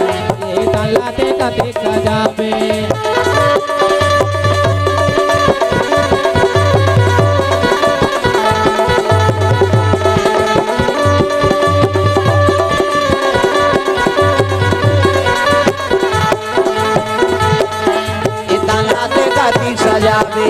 ये तलाते का तीक सजावे सजावे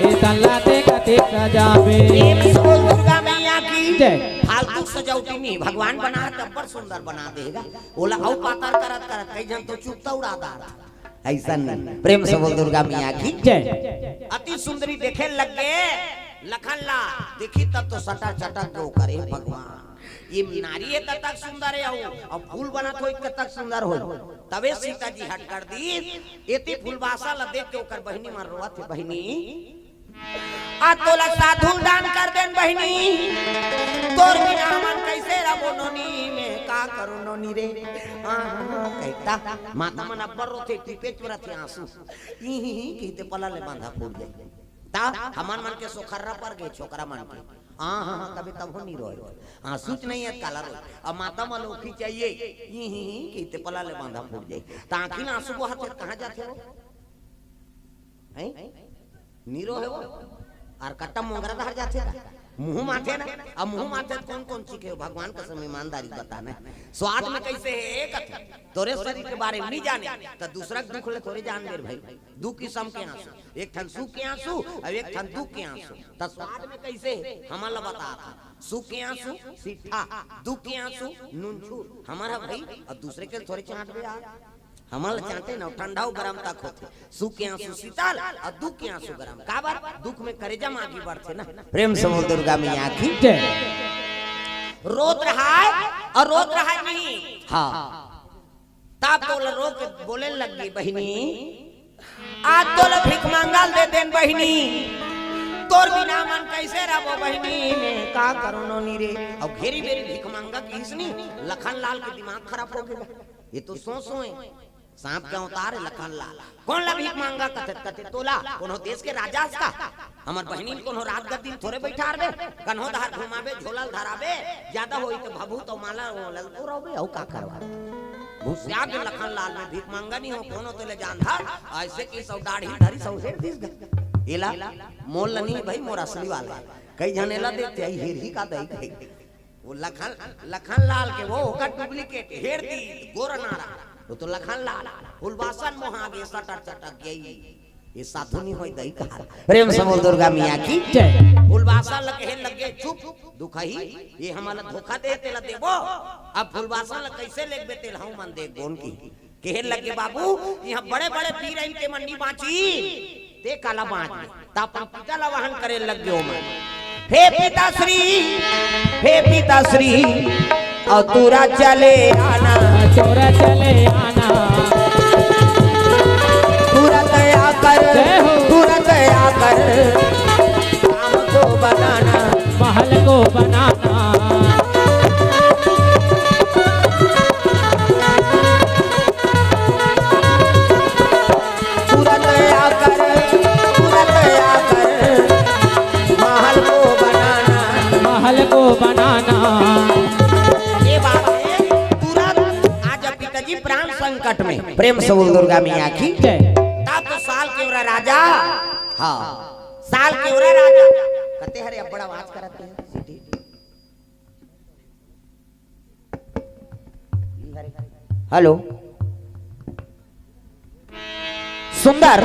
ये तलाते का तीक सजावे दुर्गा मैया की जय। फालतू सजावटी नहीं भगवान बना तब्बर सुंदर बना देगा ओला औ पातर करत करत कई जन तो चुपता उड़ा दा ऐसा नहीं प्रेम से बोल दुर्गा मैया की जय। अति सुंदरी देखे लग गए लखन ला देखी तब तो सटा चटा दो करे भगवान ये नारी है तक सुंदर है और फूल बना तो एक तक सुंदर हो तबे सीता जी हट कर दी एती फूलबासा ला देख के ओकर बहिनी मार रोआ थे बहिनी आ तोला साधु दान कर देन बहिनी तोर बिना मन कैसे रबो नोनी में का करो नोनी रे कहता माता मन अब्बर रोते टिपे चुरा थे आंसू ई कहते पला ले बांधा फूल जाए ता हमन मन के सोखर्रा पर गए छोकरा मन के हां हां कभी तब हो नहीं रोए आंसू नहीं है काला रो अब माता मलोखी चाहिए ई कहते पला ले बांधा फूल जाए ता आंखी ना आंसू बहाते कहां जाते हो हैं नीरो है वो और कट्टा मोंगरा धर जाते मुंह माथे ना, अब मुंह माथे कौन कौन सीखे भगवान का समय ईमानदारी बताना है। स्वाद में कैसे है एक तोरे शरीर के बारे में नहीं जाने तो दूसरा दुख ले थोड़े जान दे भाई। दू किस्म के आंसू, एक ठन सुख के आंसू और एक ठन दुख के आंसू। तो स्वाद में कैसे हमारा बता था, सुख के आंसू सीठा, दुख के आंसू नूनछूर हमारा भाई। अब दूसरे के थोड़े चाट दे यार, हमारे चाहते ना ठंडा गरम तक होते। सुख के आंसू शीतल और दुख के आंसू गरम। काबर दुख में करेजम आगे बढ़ते ना। प्रेम समूह दुर्गा मैया की रोत रहा है और रोत रहा है नहीं। हाँ तब तो रो के बोले लग गई बहिनी, आज तो भीख मांगल दे देन बहिनी, तोर बिना मन कैसे रहो बहिनी में का करो नो रे। और घेरी बेरी भीख मांगा किसनी, लखन लाल के दिमाग खराब हो गया। ये तो सो है सांप का उतार लखन लाल कौन ला भीख मांगा कथे कथे तोला कोनो देश के राजा का हमर बहिनी कोनो रात का दिन थोड़े बैठार दे कन्हो धार घुमावे झोलल धरावे ज्यादा होई तो भभू तो माला ललतो रहबे औ का करवा भूसिया के लखन लाल में भीख मांगा नहीं हो कोनो तो ले जान धार ऐसे की सब दाढ़ी धरी सब से दिस गए एला मोल नहीं भाई मोर असली वाला कई जनेला देते आई हेर ही का दई वो लखन लाल के वो का डुप्लीकेट हेर दी गोरनारा वो तो लखन लाल फुलवासन मोहागे सटक चटक गई ये साधु नहीं होई दई कहा। प्रेम समूह दुर्गा मैया की जय। फुलवासन लगे लगे चुप दुखही ये हमारा धोखा देते ला देबो। अब फुलवासन ल कैसे लेक बेते हूं मन देख बोन की केहन लगे बाबू यहां बड़े बड़े पीर इनके मंडी बाची ते काला बांच ता अपन पिता ला वाहन करे लग गयो मन। हे पिताश्री और तूरा चले आना, चोरा चले आना, पूरा दया कर, पूरा दया कर, काम को बनाना, महल को बनाना, पूरा दया कर, पूरा दया कर, महल को बनाना, महल को बनाना। संकट में प्रेम समूह दुर्गा मैया की तब तो साल के उरा राजा, हाँ साल के उरा राजा कहते हरे बड़ा आवाज करते हैं हेलो सुंदर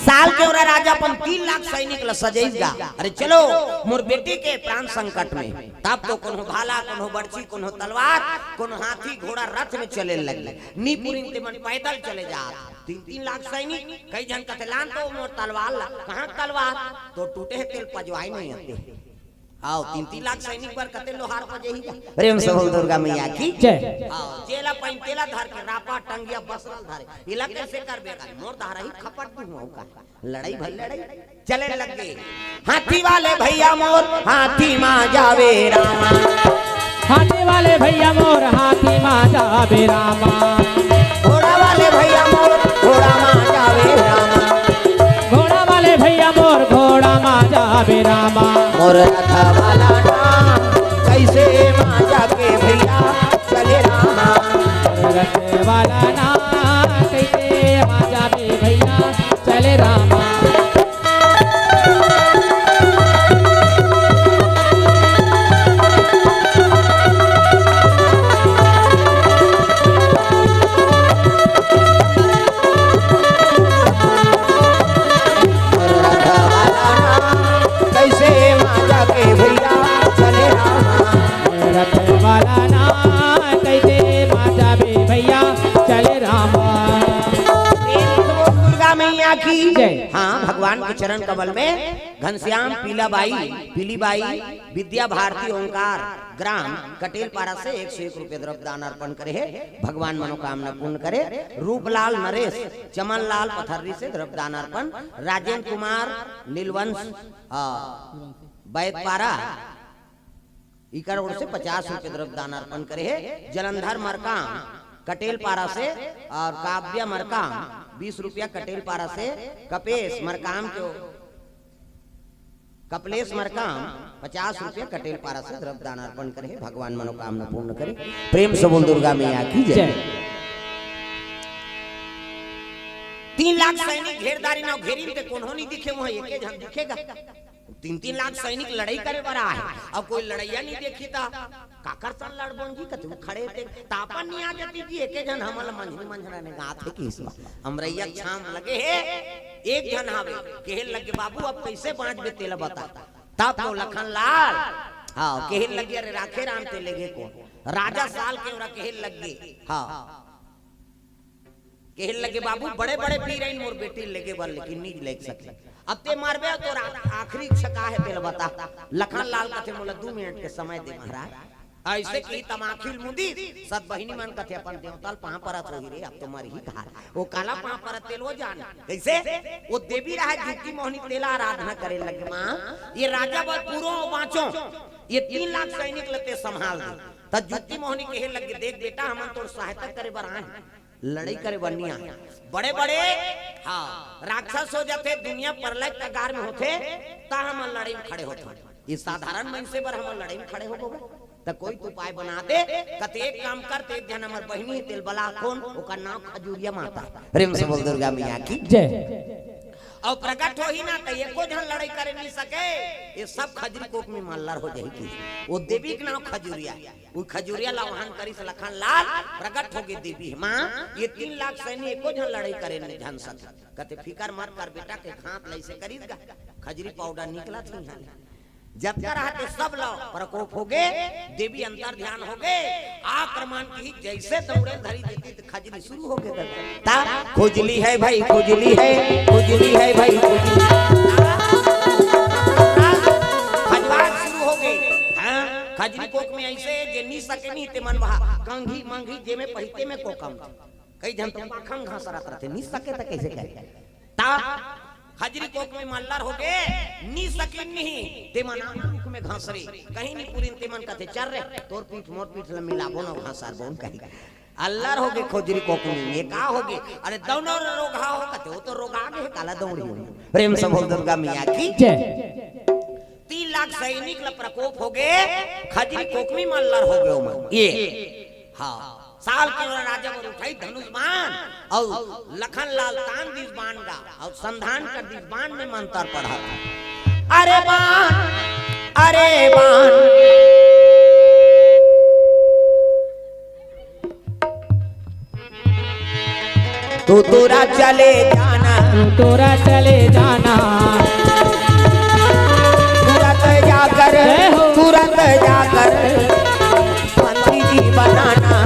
साल के उरा राजा अपन 3 लाख सैनिक ला सजेगा। अरे चलो मोर बेटी के प्राण संकट में तब तो कोनो भाला कोनो बर्छी कोनो तलवार कोनो हाथी घोड़ा रथ में चले लगे नीपुरी ते मन पैदल चले जा 3 लाख सैनिक कई जन कतलान तो मोर तलवार ला कहां तलवार तो टूटे तेल पजवाई नहीं आते। आओ 3 लाख सैनिक पर कते लोहार पजेही प्रेम समूह दुर्गा मैया की जय। आओ जेला पैंतेला धर के रापा टंगिया बसरल धरे इला कैसे करबे मोर धारा ही खपट दूं का लड़ाई भाई लड़ाई चले लग गए। हाथी वाले भैया मोर हाथी मां जावे रामा, हाथी वाले भैया मोर हाथी मां जावे रामा, घोड़ा वाले भैया मोर घोड़ा मां जावे रामा, घोड़ा वाले भैया मोर घोड़ा मां जावे रामा, मोर रथ वाला नाम कैसे मां जाके भैया चले रामा, रथ वाला नाम कैसे मां जावे भैया चले रामा। हाँ भगवान के चरण कमल में घनश्याम पीलीबाई विद्या भारती ओंकार ग्राम कटेल पारा से 101 रुपये द्रव्य दान अर्पण करे है। भगवान मनोकामना पूर्ण करे। रूपलाल नरेश चमन लाल पथर्री से द्रव्य दान अर्पण। राजेंद्र कुमार नीलवंश बैतपारा इकर ओर से 50 रुपये द्रव्य दान अर्पण करे है। जलंधर मरकाम कटेल पारा से और काव्या मरकाम 20 रुपया कटेल पारा से। कपेश मरकाम के कपलेश मरकाम 50 रुपया कटेल पारा से द्रव्य दान अर्पण करे। भगवान मनोकामना पूर्ण करे। प्रेम से बोल दुर्गा मैया की जय। 3 लाख सैनिक घेरदारी ना घेरी ते कोनो नहीं दिखे वहां एके जन दिखेगा 3-3 लाख सैनिक लड़ाई करे बरा है। अब कोई लड़ैया नहीं देखी था काकर सन लड़बन जी कतु खड़े थे तापन नहीं आ जाती थी एक जन हमल मंझनी मंझना ने गात है किस हमरैया छाम लगे है एक जन हावे केहल लगे बाबू अब कैसे बांच बे तेला बता तब तो लखन लाल हाँ केहल लगे अरे राखे राम ते लगे को राजा साल के ओरा केहल लगे हाँ केहल लगे बाबू बड़े बड़े पीर हैं मोर बेटी लगे बल लेकिन नहीं लेग सके अब ते मारबे तो आखिरी छका है तेल बता लखन लाल कथे मोला 2 मिनट के समय दे महाराज ऐसे की तमाखिल मुदी सब बहिनी मन कथे अपन देवताल पहा परत होई रे अब तो मर ही कहा वो काला पहा परत तेल वो जान कैसे वो देवी रहा जुक्ति मोहनी तेला आराधना करे लगे मां ये राजा बल पूरो बाँचो ये 3 लाख सैनिक लते संभाल दे त जुक्ति मोहनी कहे लगे देख बेटा हमन तोर सहायता करे बर आए लड़ाई करे बनिया बड़े बड़े हाँ राक्षस हो जाते दुनिया प्रलय कगार में होते ता हम लड़ाई में खड़े होते ये साधारण मनुष्य पर हम लड़ाई में खड़े हो गए तो कोई तो उपाय बना दे कते एक काम करते एक जन हमर बहिनी तेल बला कौन ओकर नाम खजूरिया माता प्रेम से बोल दुर्गा मैया की जय और प्रकट हो ही ना तो एको जन लड़ाई करे नहीं सके ये सब खजरी कोप में मल्लर हो जाएगी वो देवी के नाम खजूरिया वो खजूरिया लावाहन करी से लखन लाल प्रकट हो गई देवी मां ये 3 लाख सैनिक एको जन लड़ाई करे नहीं जान सके कहते फिकर मत कर बेटा के खात लैसे करीगा खजरी पाउडर निकला थी जब तक रहते सब लो प्रकोप हो गए देवी अंतर ध्यान हो गए आक्रमण की जैसे दौड़े धरी देती तो खजरी शुरू हो गए ता खुजली है भाई खुजली है भाई खजवार शुरू हो गई हां खजरी कोक में ऐसे जे नी सके नी ते मन वहा कंघी मंघी जे में पहिते में कोकम कई जन तो पाखम घास रहते नी सके त कैसे करे ता खजरी कोक में मल्लर हो गए नी सके नहीं ते मना मुख में घासरे कहीं नहीं पूरी ते मन कथे चल रे तोर पीठ मोर पीठ ल मिलाबो ना घासार बोन कहीं अल्लाह हो गए खोजरी कोक में ये का हो गए अरे दोनों रोग हा हो कथे वो तो रोग आ गए काला दौड़ी प्रेम से बोल दुर्गा मैया की जय 3 लाख सैनिक ल प्रकोप हो गए खजरी कोक में मल्लर हो गए ये हाँ साल के राजा को उठाई धनुष बाण और लखन लाल तान दिस बाण का और संधान कर दिस बाण में मंत्र पढ़ा अरे बाण तू तोरा चले जाना तुरंत जाकर मंत्री जी बनाना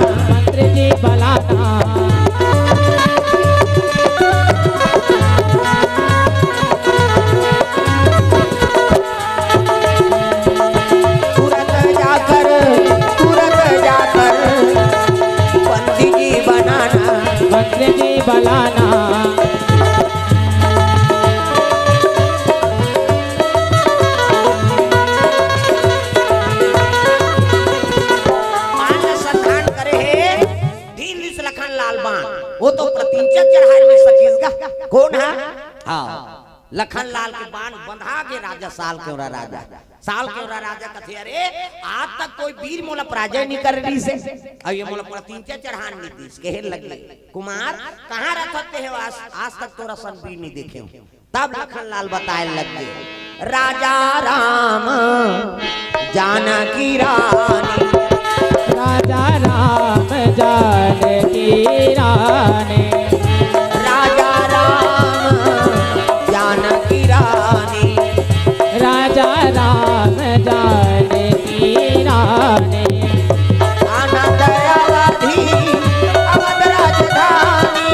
तुरंत जाकर मंत्री जी बनाना वो तो प्रतिंचा चढ़ाए में सकीसगा कौन है हाँ लखन लाल के बाण बंधा के राजा साल के राजा कथे अरे आज तक कोई वीर मोला पराजय नहीं कर रही से अब ये मोला प्रतिंचा चढ़ान नहीं दी कहे लगे कुमार कहाँ रहते हो आज तक तोरा सन वीर नहीं देखे हो तब लखन लाल बताए लगे राजा राम जानकी रानी राजा राम जानकी रानी राजा राम जानकी रानी राजा राम जानकी रानी आनंद अवध राजधानी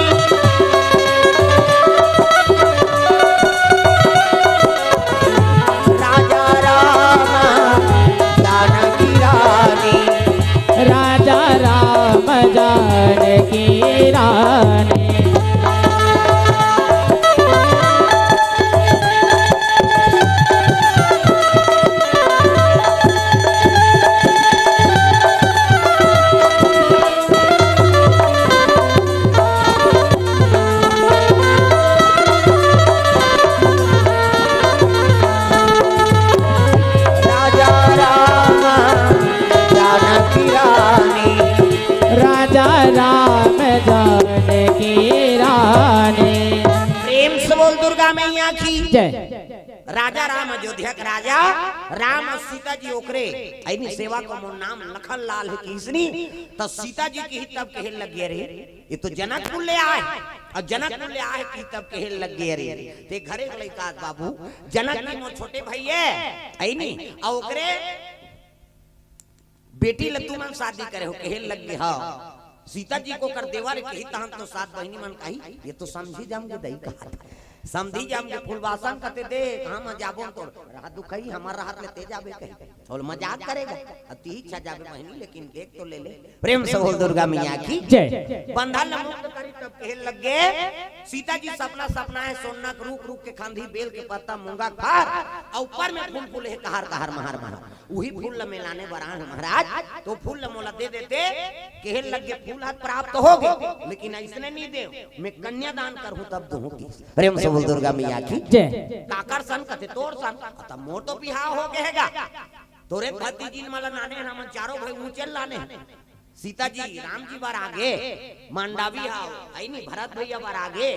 राजा राम जानकी रानी राजा राम जानकी रानी राम जानकी रानी प्रेम से बोल दुर्गा मैया की जय राजा राजा राम अयोध्या के राजा राम और सीता जी ओकरे ऐनी सेवा को मोर नाम लखन लाल है किसनी तो सीता जी की ही तब कहे लग गए रे ये तो जनकपुर ले आए और जनकपुर ले आए की तब कहे लग गए रे ते घरे गले का बाबू जनक जी मोर छोटे भाई है ऐनी और ओकरे बेटी लतू मन शादी करे हो कहे लग गए हाँ सीता जी को कर देवर कही तहन तो सात बहिनी मन कही ये तो समझी जाम के दई कहा समझी जाम के फुलवासन कते दे हम जाबो तो रहा दुखई हमारा हाथ लेते जाबे कही और मजाक करेगा अति इच्छा जाबे बहिनी लेकिन देख तो ले ले प्रेम से बोल दुर्गा मैया की जय बंधन मुक्त करी तब कहे लग गए सीता जी सपना सपना है सोना रूप रूप के खांधी बेल के पत्ता मूंगा खार और ऊपर में फूल फूल है कहार कहार महार महार वही फूल मिलाने बरान महाराज तो फूल मोला दे देते कहे लग गए फूल हाथ प्राप्त हो गए लेकिन ऐसने नहीं दे मैं कन्यादान करूं तब दूं की प्रेम से बोल दुर्गा मैया की जय काकर सन कथे तोर सन तब मोर तो बिहाव हो गएगा तोरे भतीजी माला नाने हम चारों भाई ऊंचे लाने सीता जी राम जी बार आगे मांडावी हाव आईनी भरत भैया बार आगे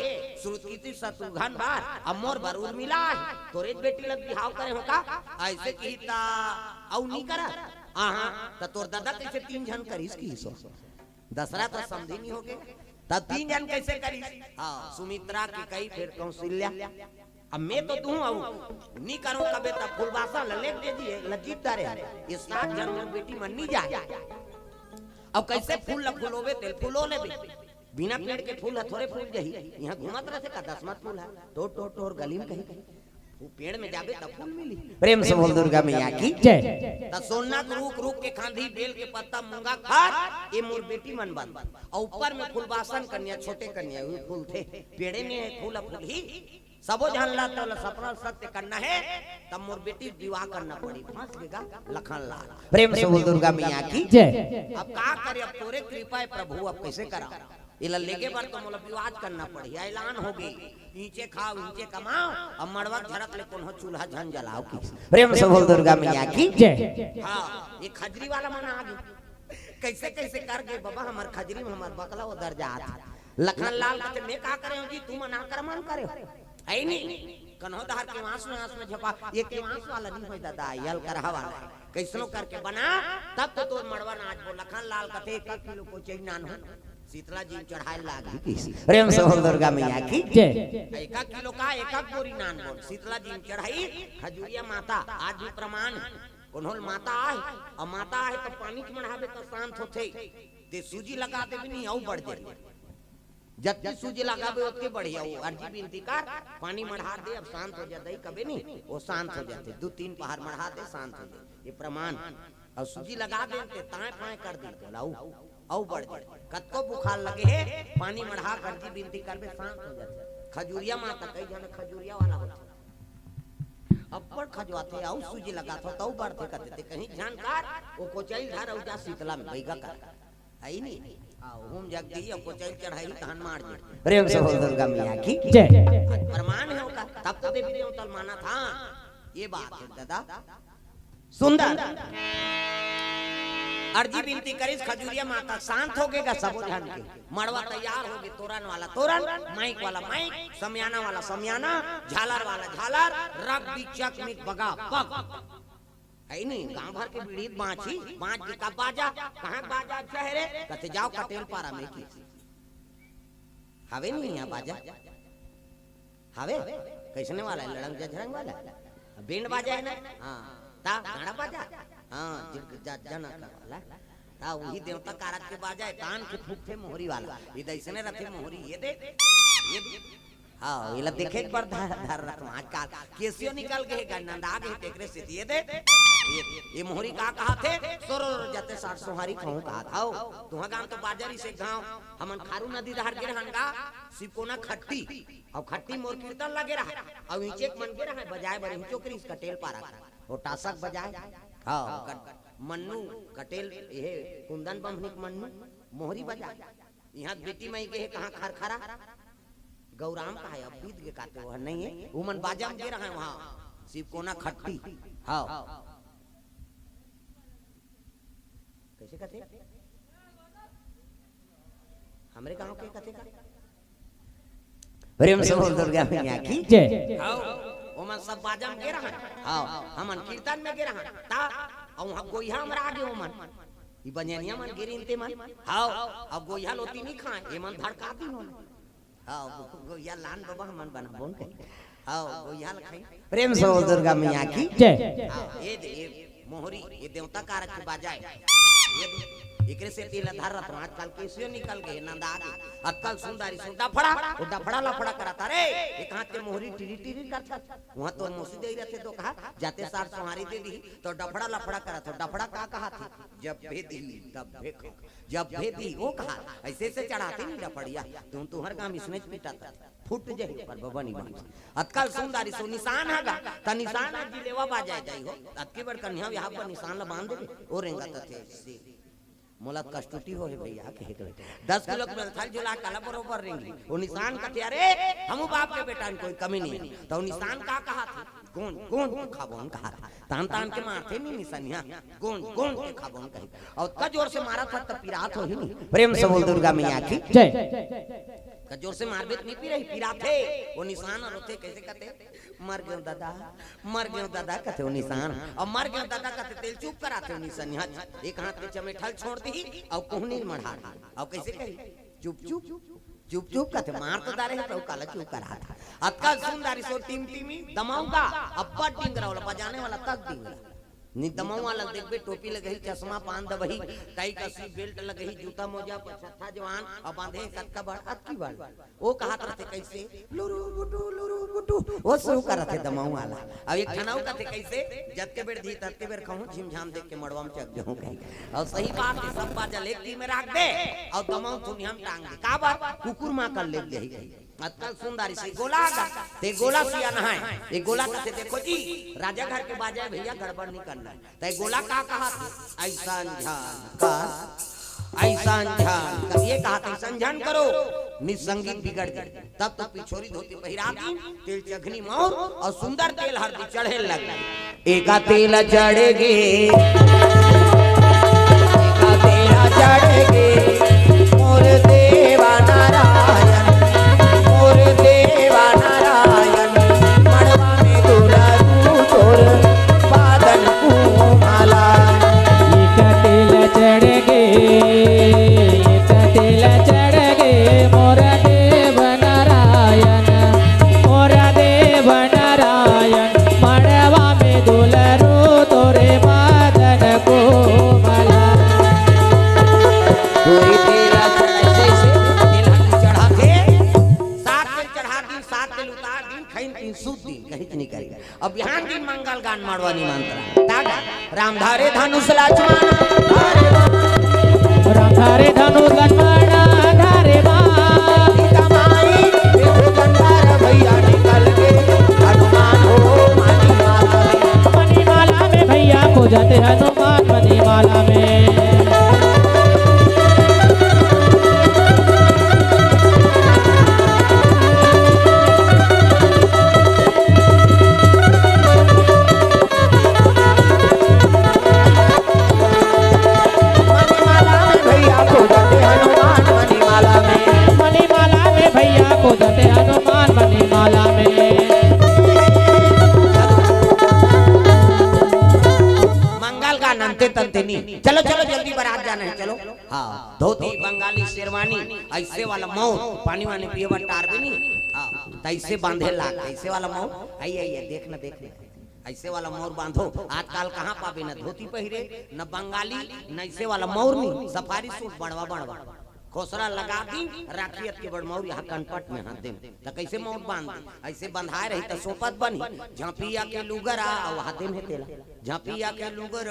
श्रुति शत्रुघ्न बार अमोर बरूर मिला तोरे बेटी लग बिहाव करे होका ऐसे की ता औ नहीं करा आहा त तोर दादा कैसे तीन जन करिस की सो दसरा तो समझी नहीं होगे तब तीन जन कैसे करिस हां सुमित्रा की कई फिर कौशल्या अब मैं तो तू आऊं नहीं करूं कबे तब फुलवासा ललेट दे दिए लजीत दारे ये 7 जन में बेटी मन नहीं जाए अब कैसे फूल फूलोवे तेल फूलो ले बिना पेड़ के फूल थोड़े फूल जही यहाँ घुमत रहे का 10 मत फूल है टोर गली में कहीं वो पेड़ में जाबे तब फूल मिली प्रेम से बोल दुर्गा मैया की जय त सोना रूख रूख के खांधी बेल के पत्ता मूंगा खार ये मोर बेटी मन बन और ऊपर में फूलवासन कन्या छोटे कन्या हुए फूल थे पेड़े में फूल फूल ही सबो जान ला तो सपना सत्य करना है तब मोर बेटी विवाह करना पड़ी फंस गएगा लखन लाल प्रेम से बोल दुर्गा मैया की जय अब का करे अब तोरे कृपा है प्रभु अब कैसे करा इला लेके बार तो मोला विवाह करना पड़ी ऐलान हो गई नीचे खाओ नीचे कमाओ अब मड़वा झड़क ले कोनो चूल्हा झन जलाओ की प्रेम से बोल दुर्गा मैया की जय हां ये खजरी वाला मन आ गई कैसे कैसे कर गए बाबा हमार खजरी में हमार बकला उधर जात लखन लाल कहते मैं का करे जी तू मन आक्रमण करे है नहीं कन्होदार के वांस में झपा ये के वांस वाला नहीं होई दादा यल करहा वाला कैसनो करके बना तब तो तोर मड़वा नाच बो लखन लाल कहते 1 किलो को चाहिए नान हो शीतला जी चढ़ाए लागी प्रेम से बोल दुर्गा मैया की जय 1 किलो का 1 बोरी नान बोल शीतला जी चढ़ाई खजूरिया माता आज भी प्रमाण उन्होंने माता आए और माता आए तो पानी के मढ़ावे तो शांत होते ते सूजी लगा दे भी नहीं औ बढ़ जाए जब सूजी लगावे उतके बढ़िया वो अर्जी बिनती कर पानी मढ़ा दे अब शांत हो जाते कभी नहीं वो शांत हो जाते 2-3 पहाड़ मढ़ा दे शांत हो जाए ये प्रमाण और सूजी लगा देते ताए पाए कर दी लाऊ औ बढ़ जाए कत्तो बुखार लगे है पानी मढ़ा कर जी बिनती करबे शांत हो जाते खजूरिया माता कई जन खजूरिया वाला होता अब्बड़ खजवाते औ सूजी लगाते तो बढ़ते करते कहीं जानकार वो कोचई घर औ जा शीतला में बैगा कर आई नहीं हम जग गई अब कोचई चढ़ाई तहन मार दे प्रेम से बोल दुर्गा मैया की जय प्रमाण है होगा तब तो देवी देवता माना था ये बात है दादा सुंदर अर्जी बिनती करिस खजूरिया माता शांत हो गएगा सब जान के मड़वा तैयार हो गए तोरण वाला तोरण माइक वाला माइक समियाना वाला समियाना झालर वाला झालर रग बिचक मिक बगा पग है नहीं गांव भर के बीड़ी बांची बांच का बाजा कहां बाजा चेहरे कहते जाओ कटेल पारा में की हवे नहीं यहां बाजा हवे कैसने वाला है लड़ंग जझरंग वाला बैंड बाजा है ना हां ता गाना बाजा हां जना वाला ता वही देवता कारक के बाजा है कान के फूकते मोहरी वाला ये दैसने रथे मोहरी ये दे ये हां इला देखे एक बार धर रख आज काल केसियो निकल गए नंदा गए टेकरे से दिए दे ये मोहरी का कहा थे सोरो जाते 60 सोहारी कहूं कहा था तुहा गांव तो बाजारी से गांव हमन खारू नदी धार के रहनगा सिकोना खट्टी और खट्टी मोर कीर्तन लगे रहा और नीचे एक मन के रहा बजाए बड़े चोकरी इसका टेल पारा और टासक बजाए हां मन्नू कटेल ये कुंदन बमनिक मन्नू मोहरी बजा यहां बेटी मई के कहां खरखरा गौराम का है अब बीत के काते वो नहीं है वो मन बाजा में दे रहा है वहां शिव कोना खट्टी हां कैसे कहते हमरे गांव के कहते का प्रेम से बोल दुर्गा मैया की जय हां ओमन सब बाजम गे रहा हां हमन कीर्तन में गे रहा ता और वहां गोइहा हमरा आगे ओमन ई बंजनिया मन गिरिनते मन हां अब गोइहा लोती नहीं खाए एमन धड़का दी हो हां गोइहा लान बाबा हमन बना बोल के हां गोइहा खाई प्रेम से बोल दुर्गा मैया की जय। ये मोहरी ये देवता कारक के बाजाए एकरे से तिल धर रत आजकल केसियो निकल गए नंदा अक्कल सुंदरी सुंडा फड़ा लफड़ा कराता रे एक हाथ के मोहरी टिरी टिरी करता वहां तो मोसी दे रहते तो कहा जाते सार सुहारी दे दी तो डफड़ा लफड़ा करा तो डफड़ा का कहा थी जब भेदी तब भेखो जब भेदी वो कहा ऐसे से चढ़ाते नहीं डफड़िया तुम हर काम इसमें पिटाता फुट जाए पर बबनी बन अक्कल सुंदरी सो निशान हैगा त निशान जिलेवा बाजाए जाई हो अक्की बड़ कन्या यहां पर निशान ला बांध दे और रेंगा थे मोलत कष्टुटी हो है भैया कहे 10 किलो के थल झुला काला बरोबर रेंगी वो निशान कटिया रे हमू बाप के बेटा कोई कमी नहीं तो निशान का कहा था कौन कौन खाबोन कहा तान तान के मारते नहीं निशानिया कौन के खाबोन कहे और का जोर से मारा था तब पिरात हो ही नहीं प्रेम से बोल दुर्गा मैया की जय। का जोर से मारबे नहीं पी रही पिरात थे वो निशान और होते कैसे कहते मर गयो दादा कहते वो निशान और मर गयो दादा कहते तेल चुप कराते निशान एक हाथ में चमेठल छोड़ दी और कोहनी मढ़ा और कैसे कही चुप कहते मार तो दारे है तो काला चुप करा था अक्कल सुंदरी सो टीमी दमाऊंगा अब्बा टिंगरा वाला बजाने वाला तक दिंगरा नी दमाऊ वाला देखबे टोपी लगही चश्मा पान दबही टाई कसी बेल्ट लगही जूता मोजा पछथा जवान और बांधे कटका बड़ अक्की बड़ वो कहत रहते कैसे लुरु बुटू वो शुरू करत थे दमाऊ वाला अब एक ठनाऊ कहते कैसे जत के बेर धी तत के बेर कहूं झिमझाम देख के मड़वा में चक जाऊं कहीं और सही बात है सब बाजा लेक में रख दे और दमाऊ थुनी हम टांग दे का बात कुकुर मां कर ले दे अक्कल सुंदरी से गोला ते गोला सिया नहाए ये गोला कहते देखो जी राजा घर के बाजा भैया गड़बड़ नहीं करना ते गोला का कहा ऐसा ये कहा ऐसा ध्यान करो निसंगीत बिगड़ जाए तब तक पिछोरी धोती पहिरा दी तेल चखनी मोर और सुंदर तेल हरदी चढ़े लग एका तेल चढ़ेगे एका तेल चढ़ेगे मोर देवा नारायण देवा नारायण मड़वा में दुलारू तोर बादन को माला एक तेल चढ़ गे मोर देव नारायण मड़वा में दुलारू तोरे बादन को माला अब यहाँ दिन मंगल गान मारवानी मंत्र रामधारे धनुष लक्ष्मण रामधारे धनुष लक्ष्मण धारे कमाई देखो गंगार भैया निकल के हनुमान हो मणिमाला में भैया खोजते हनुमान मणिमाला में चलो चलो जल्दी बारात जाना है चलो हाँ धोती बंगाली शेरवानी ऐसे वाला मऊ पानी वानी पिए टार भी नहीं हाँ ऐसे बांधे लाग ऐसे वाला मऊ आइए देखना ऐसे वाला मोर बांधो आजकल कहाँ पाबे न धोती पहिरे न बंगाली न ऐसे वाला मोर नहीं सफारी सूट बढ़वा खोसरा लगा दी राखियत के बड़ मोर यहाँ कनपट में हाथ दे तो कैसे मोर बांध ऐसे बंधाए रही तो सोपत बनी झांपिया के लुगर और हाथे में तेला झांपिया के लुगर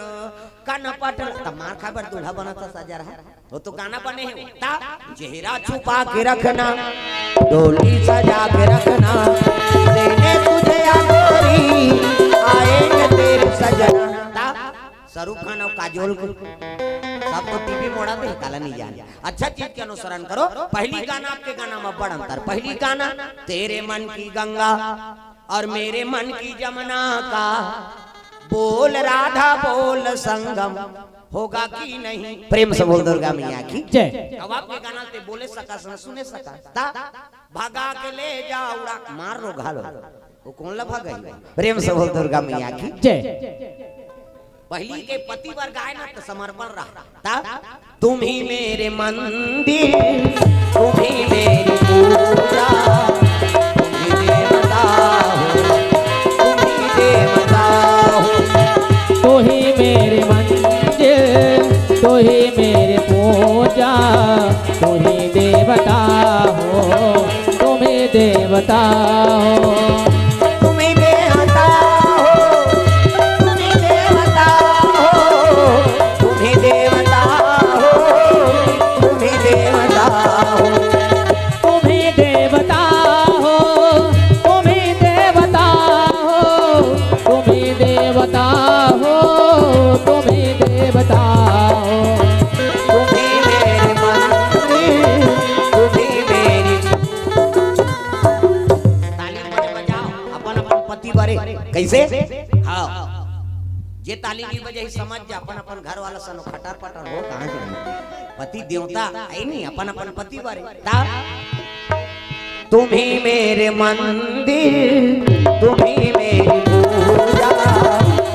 कनपट त मार खाबर दूल्हा बना था सजा रहा वो तो गाना बने है ता चेहरा छुपा के रखना डोली सजा के रखना देने तुझे आगोरी आएंगे तेरे सजना शाहरुख खान और काजोल को सबको टीवी मोड़ा दे काला नहीं जाने अच्छा चीज के अनुसरण करो पहली गाना आपके गाना में बड़ा अंतर पहली गाना तेरे मन की गंगा और मेरे मन की जमुना का बोल राधा बोल संगम होगा कि नहीं प्रेम से बोल दुर्गा मैया की जय। अब आपके गाना ते बोले सका सुने सका ता भागा के ले जाओ मार लो घालो वो कौन ला भाग गई? प्रेम से बोल दुर्गा मैया की जय। पहली के पति वर गाय ना तो समर्पण रहा तुम ही मेरे मंदिर, तुम ही मेरी पूजा, तुम ही देवता हो, तुम ही देवता हो, तू ही मेरे मंदिर, तू ही मेरे पूजा, तू ही देवता हो, तुम ही देवता हो, तुम ही देवता हो, तुम ही देवता हो, तुम ही देवता हो, तुम ही देवता हो, तुम ही देवता हो, तुम ही देवता हो, तुम ही देवता हो, तुम ही देवता हो, तुम ही मेरे मंदिर, तुम ही मेरी ताली बजाओ अपन अपन पति बारे कैसे हाँ जे ताली की वजह समझ जा अपन अपन घर वाला सन खटर पटर हो कहां के पति देवता है नहीं अपन अपन पति बारे ता तुम ही मेरे मंदिर, तुम ही मेरी पूजा,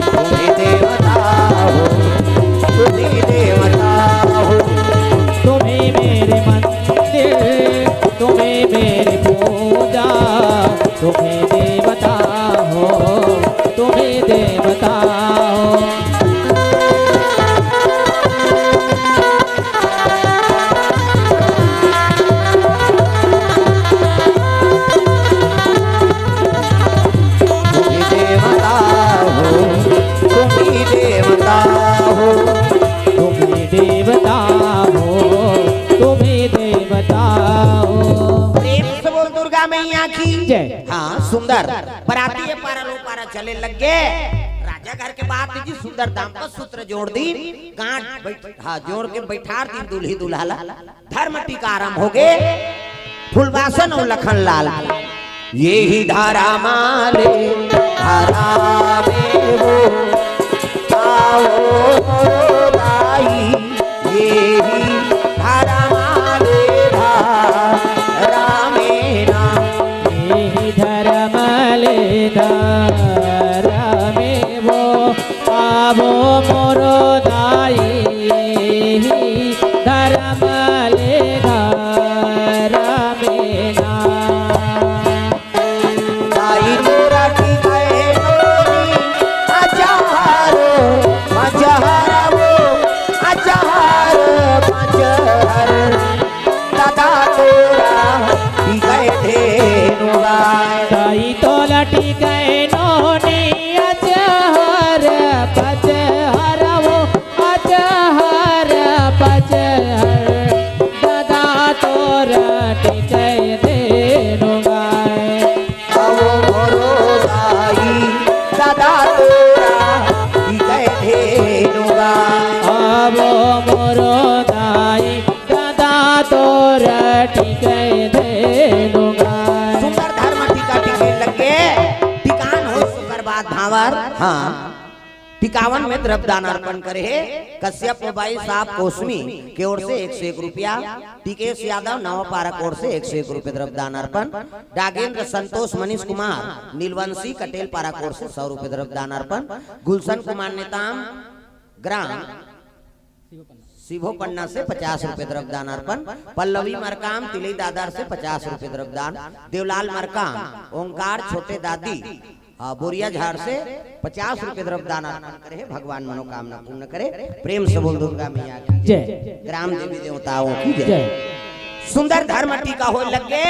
तुम ही देवता हो, तुम ही देवता हो, तुम ही मेरे मंदिर, तुम ही मेरी पूजा, तुम ही देवता हो, तुम ही देवता हो, तुम ही देवता हो, तुम ही देवता हो, तुम ही देवता हो, तुम ही देवता हो। प्रेम से बोल दुर्गा मैया की जय। हाँ सुंदर पराती पारा लो पारा चले लग गए राजा घर के बात जी सुंदर दाम्पत्य सूत्र जोड़ दी गांठ हाँ जोड़ के बैठार दी दुल्ही दुल्हाला धर्म टीका आरंभ हो गए फुलवासन और लखन लाल ये ही धारा माले धारा में वो आओ भाई ये ही धारा माले धारा में ना यही धर्म ले में वो आवो मोरो दाई, यही धर्म ले में ना। दाई तोरा की गए नोरी अजहरो मजहर वो अजहर मजहर दादा तोरा की गए धेनु गाय दाई तो लटी गए नोनी अजहर पचहर वो अजहर पचहर दादा तो लटी गए धेनु गाय। आवो मोरो दाई दादा तोरा की गए धेनु गाय आवो मोरो दाई दादा तो लटी गए धेनु गाय। सुंदर धर्म टीका टिके लगे टिकान हो सुकर बात भावर हाँ टिकावन में द्रव्यदान अर्पण करे है कश्यप मोबाइल साहब कोसमी की ओर से 101 रुपया टिकेश यादव नवपारा की ओर से 101 रुपये द्रव्यदान अर्पण डागेंद्र संतोष मनीष कुमार नीलवंशी कटेल पारा की ओर से 100 रुपये द्रव्यदान अर्पण गुलशन कुमार नेताम ग्राम शिवो पन्ना से 50 रुपए द्रव्यदान अर्पण पल्लवी मरकाम तिलई दादर से 50 रुपए द्रव्यदान देवलाल मरकाम ओंकार छोटे दादी बोरिया झाड़ से 50 रुपए द्रव्यदान अर्पण करे भगवान मनोकामना पूर्ण करे प्रेम से बोल दुर्गा मैया की जय। ग्राम देवी देवताओं की जय जय। सुंदर धर्म टीका हो लगे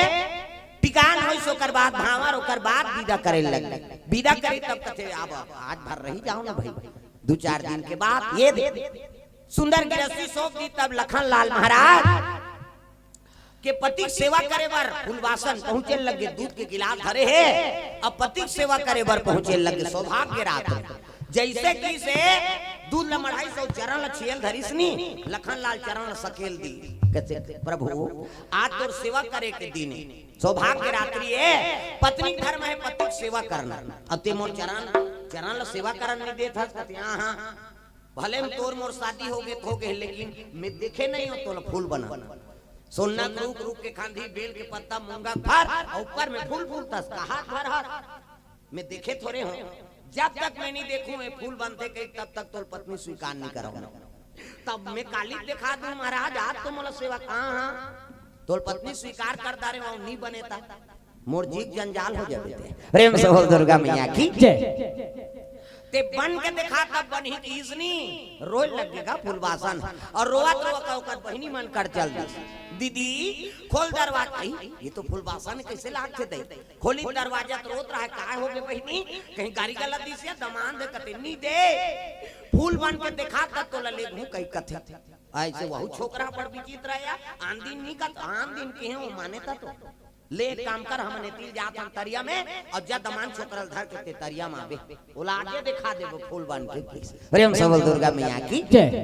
टिकान हो सोकर बाद भावर ओकर बाद विदा करे लगे विदा करे तब कथे अब आज भर रही जाओ ना भाई 2-4 दिन के बाद ये दे सुंदर गृहस्थी सौंप दी तब लखन लाल महाराज के पति सेवा करे बर फुलवासन पहुंचे लगे दूध के गिलास धरे है अब पति सेवा करे बर पहुंचे लगे सौभाग्य रात जैसे कि से दूध ल मढ़ाई सौ चरण ल छियल धरिसनी लखन लाल चरण ल सकेल दी कहते प्रभु आज तोर सेवा करे के दिन सौभाग्य रात्रि है पत्नी धर्म है पति सेवा करना अते मोर चरण ल सेवा करन नहीं देत हस कहते हां भले में तोर मोर शादी हो गए लेकिन मैं देखे नहीं हो तो फूल बना सोना रूप रूप के खांधी बेल के पत्ता मूंगा फर ऊपर में फूल फूल तस का हाथ भर हर मैं देखे थोड़े हूँ, जब तक मैं नहीं देखूं ये फूल बनते कहीं तब तक तो पत्नी स्वीकार नहीं करूंगा। तब मैं काली दिखा दूं महाराज आज तो मोला सेवा हाँ तो पत्नी स्वीकार करता रहे वहां नहीं बने था मोर जीक जंजाल हो जाते थे। प्रेम से बोल दुर्गा मैया की जय। ते बन के दिखा तब बनी कीसनी रोज लगेगा फूलवासन और रोवत रोवत ओकर बहिनी मन कर चल दीदी खोल दरवाजा। ये तो फूलवासन कैसे लाग थे दे खोली दरवाजा तो रोत रहा है काय हो गए बहिनी कहीं गाड़ी गलत दी से दमान दे कते नहीं दे फूल बन के दिखा तब तो लले घू कई कथे ऐसे वहु छोकरा पर विचित्र आया आन दिन नहीं का आन दिन के हैं वो माने था तो ले काम कर हमने तिल जात हम तरिया में और जब दमान छोकरल धर के तरिया में आवे ओला आगे दिखा देबो फूल बन के। प्रेम से बोल दुर्गा मैया की जय।